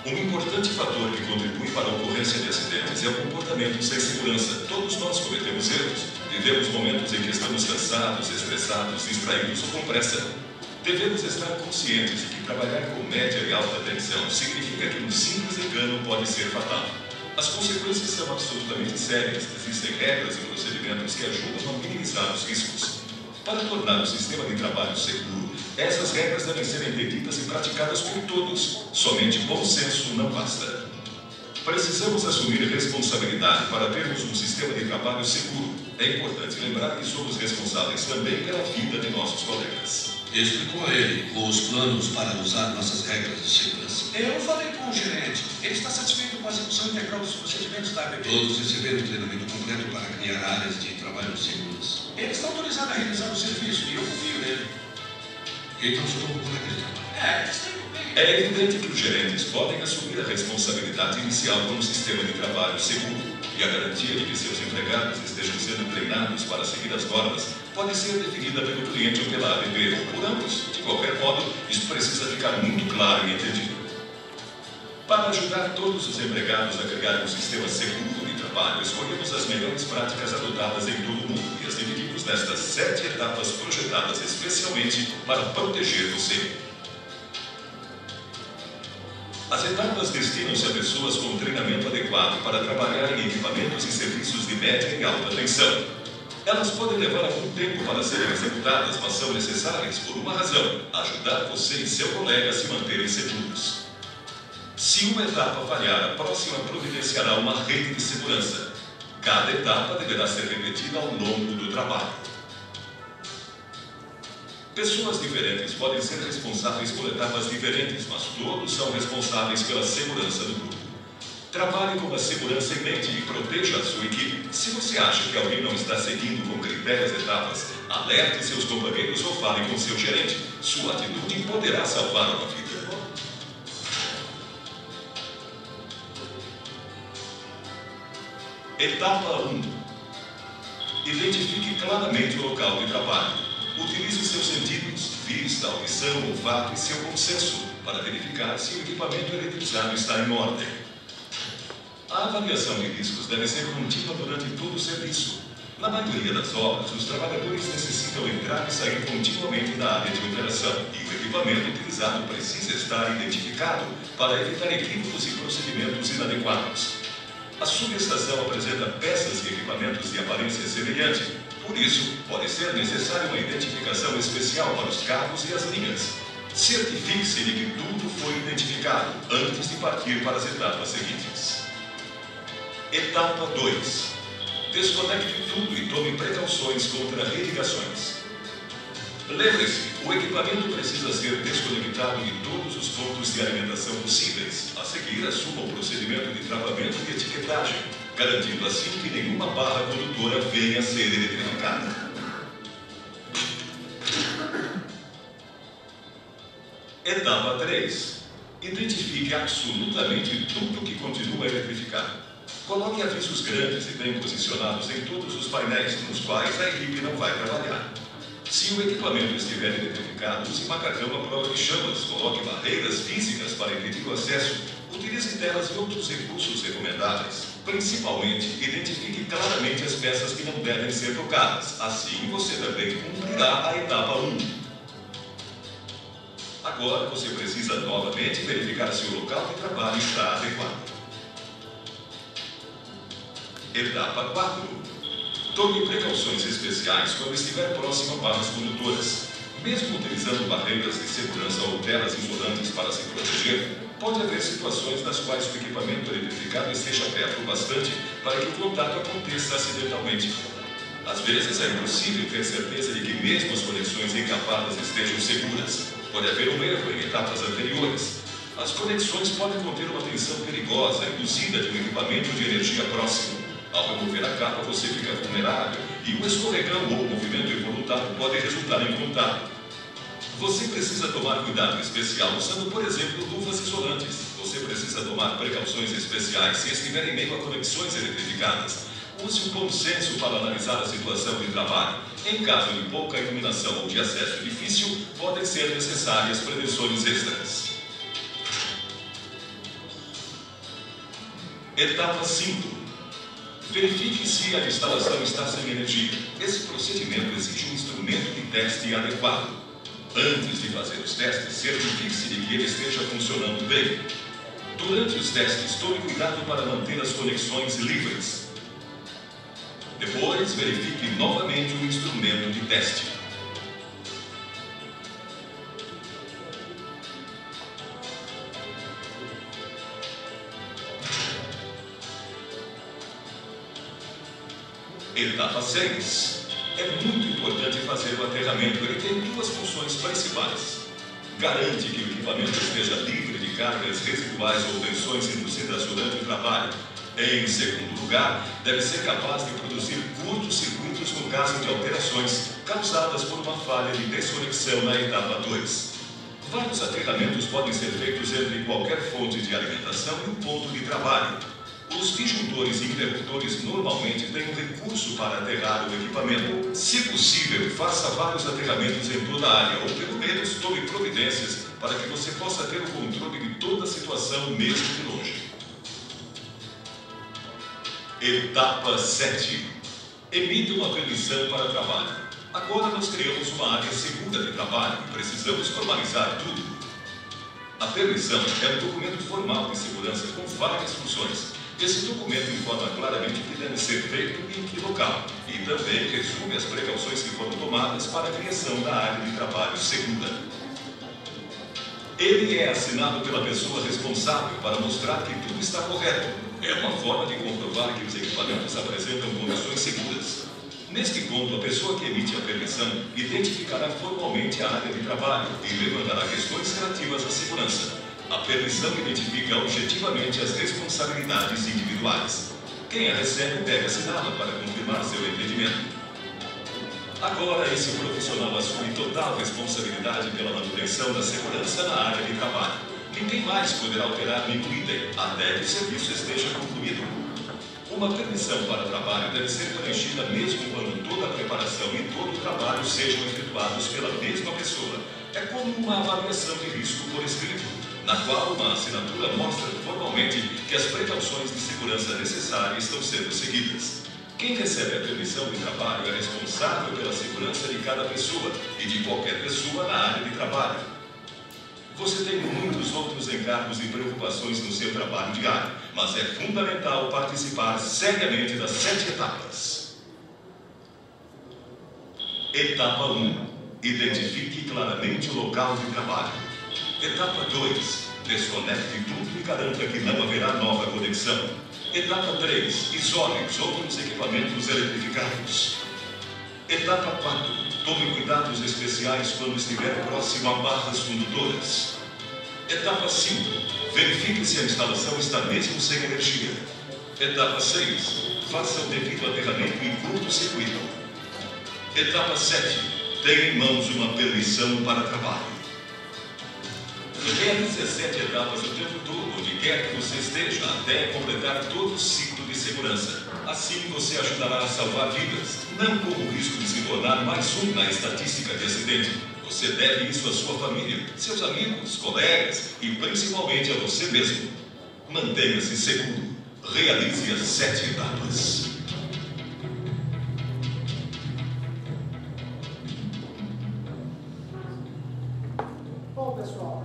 Um importante fator que contribui para a ocorrência de acidentes é o comportamento sem segurança. Todos nós cometemos erros, vivemos momentos em que estamos cansados, estressados, distraídos ou com pressa. Devemos estar conscientes de que trabalhar com média e alta tensão significa que um simples engano pode ser fatal. As consequências são absolutamente sérias. Existem regras e procedimentos que ajudam a minimizar os riscos. Para tornar o sistema de trabalho seguro, essas regras devem ser entendidas e praticadas por todos. Somente bom senso não basta. Precisamos assumir responsabilidade para termos um sistema de trabalho seguro. É importante lembrar que somos responsáveis também pela vida de nossos colegas. Explicou a ele os planos para usar nossas regras de segurança. Eu falei com o gerente. Ele está satisfeito com a execução integral dos procedimentos da ABB. Todos receberam treinamento completo para criar áreas de trabalho seguras. Ele está autorizado a realizar o serviço e eu confio nele. Então só vou por acreditar. É evidente que os gerentes podem assumir a responsabilidade inicial por um sistema de trabalho seguro, e a garantia de que seus empregados estejam sendo treinados para seguir as normas pode ser definida pelo cliente ou pela ABB, ou por ambos. De qualquer modo, isso precisa ficar muito claro e entendido. Para ajudar todos os empregados a criar um sistema seguro de trabalho, escolhemos as melhores práticas adotadas em todo o mundo e as dividimos nestas 7 etapas projetadas especialmente para proteger você. As etapas destinam-se a pessoas com treinamento adequado para trabalhar em equipamentos e serviços de média e alta tensão. Elas podem levar algum tempo para serem executadas, mas são necessárias por uma razão: ajudar você e seu colega a se manterem seguros. Se uma etapa falhar, a próxima providenciará uma rede de segurança. Cada etapa deverá ser repetida ao longo do trabalho. Pessoas diferentes podem ser responsáveis por etapas diferentes, mas todos são responsáveis pela segurança do grupo. Trabalhe com a segurança em mente e proteja a sua equipe. Se você acha que alguém não está seguindo com critérios as etapas, alerte seus companheiros ou fale com seu gerente. Sua atitude poderá salvar uma vida. Etapa 1. Identifique claramente o local de trabalho. Utilize seus sentidos, vista, audição, olfato e seu bom senso para verificar se o equipamento eletrizado está em ordem. A avaliação de riscos deve ser contínua durante todo o serviço. Na maioria das obras, os trabalhadores necessitam entrar e sair continuamente da área de operação e o equipamento utilizado precisa estar identificado para evitar equívocos e procedimentos inadequados. A subestação apresenta peças e equipamentos de aparência semelhante. Por isso, pode ser necessária uma identificação especial para os cabos e as linhas. Certifique-se de que tudo foi identificado antes de partir para as etapas seguintes. Etapa 2. Desconecte tudo e tome precauções contra religações. Lembre-se, o equipamento precisa ser desconectado de todos os pontos de alimentação possíveis. A seguir, assuma o procedimento de travamento e etiquetagem, garantindo assim que nenhuma barra condutora venha a ser eletrificada. Etapa 3. Identifique absolutamente tudo que continua eletrificado. Coloque avisos grandes e bem posicionados em todos os painéis nos quais a equipe não vai trabalhar. Se o equipamento estiver eletrificado, use macacão à prova de chamas, coloque barreiras físicas para impedir o acesso, utilize telas e outros recursos recomendáveis. Principalmente, identifique claramente as peças que não devem ser tocadas. Assim, você também cumprirá a etapa 1. Agora, você precisa novamente verificar se o local de trabalho está adequado. Etapa 4. Tome precauções especiais quando estiver próximo a barras condutoras. Mesmo utilizando barreiras de segurança ou telas isolantes para se proteger, pode haver situações nas quais o equipamento eletrificado esteja perto bastante para que o contato aconteça acidentalmente. Às vezes é impossível ter certeza de que mesmo as conexões encapadas estejam seguras. Pode haver um erro em etapas anteriores. As conexões podem conter uma tensão perigosa induzida de um equipamento de energia próximo. Ao remover a capa, você fica vulnerável e um escorregão ou movimento involuntário pode resultar em contato. Você precisa tomar cuidado especial usando, por exemplo, luvas isolantes. Você precisa tomar precauções especiais se estiver em meio a conexões eletrificadas. Use o bom senso para analisar a situação de trabalho. Em caso de pouca iluminação ou de acesso difícil, podem ser necessárias prevenções extras. Etapa 5. Verifique se a instalação está sem energia. Esse procedimento exige um instrumento de teste adequado. Antes de fazer os testes, certifique-se de que ele esteja funcionando bem. Durante os testes, tome cuidado para manter as conexões livres. Depois, verifique novamente o instrumento de teste. Etapa 6. É muito importante fazer o aterramento. Ele tem duas funções principais. Garante que o equipamento esteja livre de cargas residuais ou tensões induzidas durante o trabalho. Em segundo lugar, deve ser capaz de produzir curtos-circuitos no caso de alterações causadas por uma falha de desconexão na etapa 2. Vários aterramentos podem ser feitos entre qualquer fonte de alimentação e um ponto de trabalho. Os disjuntores e interruptores normalmente têm um recurso para aterrar o equipamento. Se possível, faça vários aterramentos em toda a área, ou pelo menos tome providências para que você possa ter o controle de toda a situação, mesmo de longe. Etapa 7. Emita uma permissão para trabalho. Agora nós criamos uma área segura de trabalho e precisamos formalizar tudo. A permissão é um documento formal de segurança com várias funções. Esse documento informa claramente o que deve ser feito e em que local, e também resume as precauções que foram tomadas para a criação da área de trabalho segura. Ele é assinado pela pessoa responsável para mostrar que tudo está correto. É uma forma de comprovar que os equipamentos apresentam condições seguras. Neste ponto, a pessoa que emite a permissão identificará formalmente a área de trabalho e levantará questões relativas à segurança. A permissão identifica objetivamente as responsabilidades individuais. Quem a recebe deve assiná-la para confirmar seu entendimento. Agora, esse profissional assume total responsabilidade pela manutenção da segurança na área de trabalho. Ninguém mais poderá alterar nenhum item até que o serviço esteja concluído. Uma permissão para trabalho deve ser preenchida mesmo quando toda a preparação e todo o trabalho sejam efetuados pela mesma pessoa. É como uma avaliação de risco por escrito, na qual uma assinatura mostra formalmente que as precauções de segurança necessárias estão sendo seguidas. Quem recebe a permissão de trabalho é responsável pela segurança de cada pessoa e de qualquer pessoa na área de trabalho. Você tem muitos outros encargos e preocupações no seu trabalho diário, mas é fundamental participar seriamente das 7 etapas. Etapa 1. Identifique claramente o local de trabalho. Etapa 2. Desconecte tudo e garanta que não haverá nova conexão. Etapa 3. Isole os outros equipamentos eletrificados. Etapa 4. Tome cuidados especiais quando estiver próximo a barras condutoras. Etapa 5. Verifique se a instalação está mesmo sem energia. Etapa 6. Faça o devido aterramento e curto-circuito. Etapa 7. Tenha em mãos uma permissão para trabalho. Realize as 7 etapas o tempo todo, onde quer que você esteja, até completar todo o ciclo de segurança. Assim você ajudará a salvar vidas, não corra o risco de se tornar mais um na estatística de acidente. Você deve isso à sua família, seus amigos, colegas e principalmente a você mesmo. Mantenha-se seguro. Realize as 7 etapas. Bom, pessoal,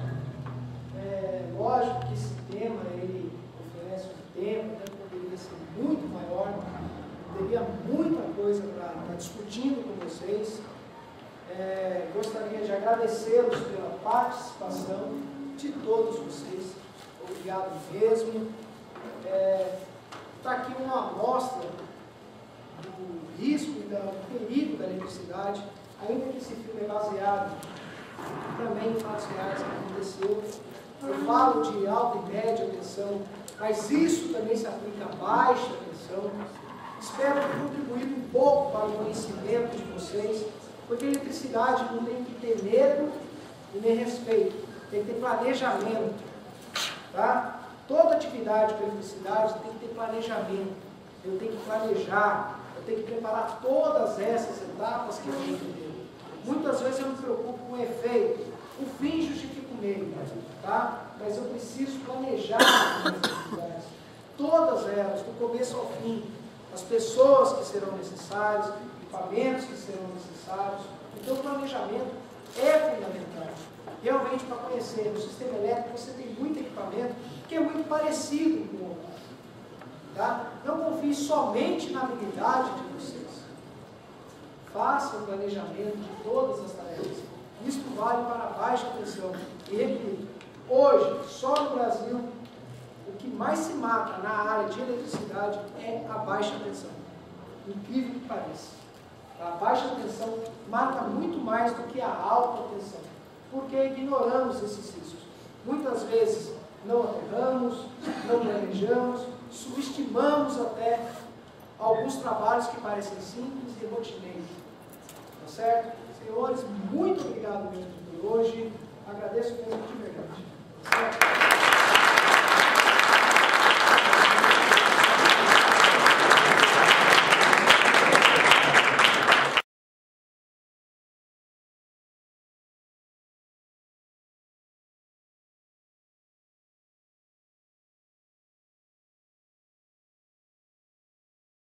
lógico que esse tema ele oferece um tempo, até poderia ser muito maior, teria muita coisa para estar discutindo com vocês. Gostaria de agradecê-los pela participação de todos vocês. Obrigado mesmo. Está aqui uma amostra do risco e do perigo da eletricidade, ainda que esse filme é baseado também em fatos reais que aconteceu. Eu falo de alta e média tensão, mas isso também se aplica a baixa tensão. Espero ter contribuído um pouco para o conhecimento de vocês, porque a eletricidade não tem que ter medo e nem respeito, tem que ter planejamento. Tá? Toda atividade com eletricidade tem que ter planejamento. Eu tenho que planejar, eu tenho que preparar todas essas etapas que eu tenho que ter. Muitas vezes eu me preocupo com o efeito, o fim justifica o meio, tá? Mas eu preciso planejar as atividades, todas elas, do começo ao fim, as pessoas que serão necessárias, equipamentos que serão necessários. Então o planejamento é fundamental. Realmente, para conhecer o sistema elétrico, você tem muito equipamento que é muito parecido com o outro. Tá? Não confie somente na habilidade de vocês. Faça o planejamento de todas as tarefas. Isso vale para a baixa tensão. E repito, hoje, só no Brasil, o que mais se mata na área de eletricidade é a baixa tensão. Incrível que pareça. A baixa tensão mata muito mais do que a alta tensão, porque ignoramos esses riscos. Muitas vezes não aterramos, não planejamos, subestimamos até alguns trabalhos que parecem simples e rotineiros. Tá certo? Senhores, muito obrigado mesmo por hoje. Agradeço mesmo de verdade. Tá certo?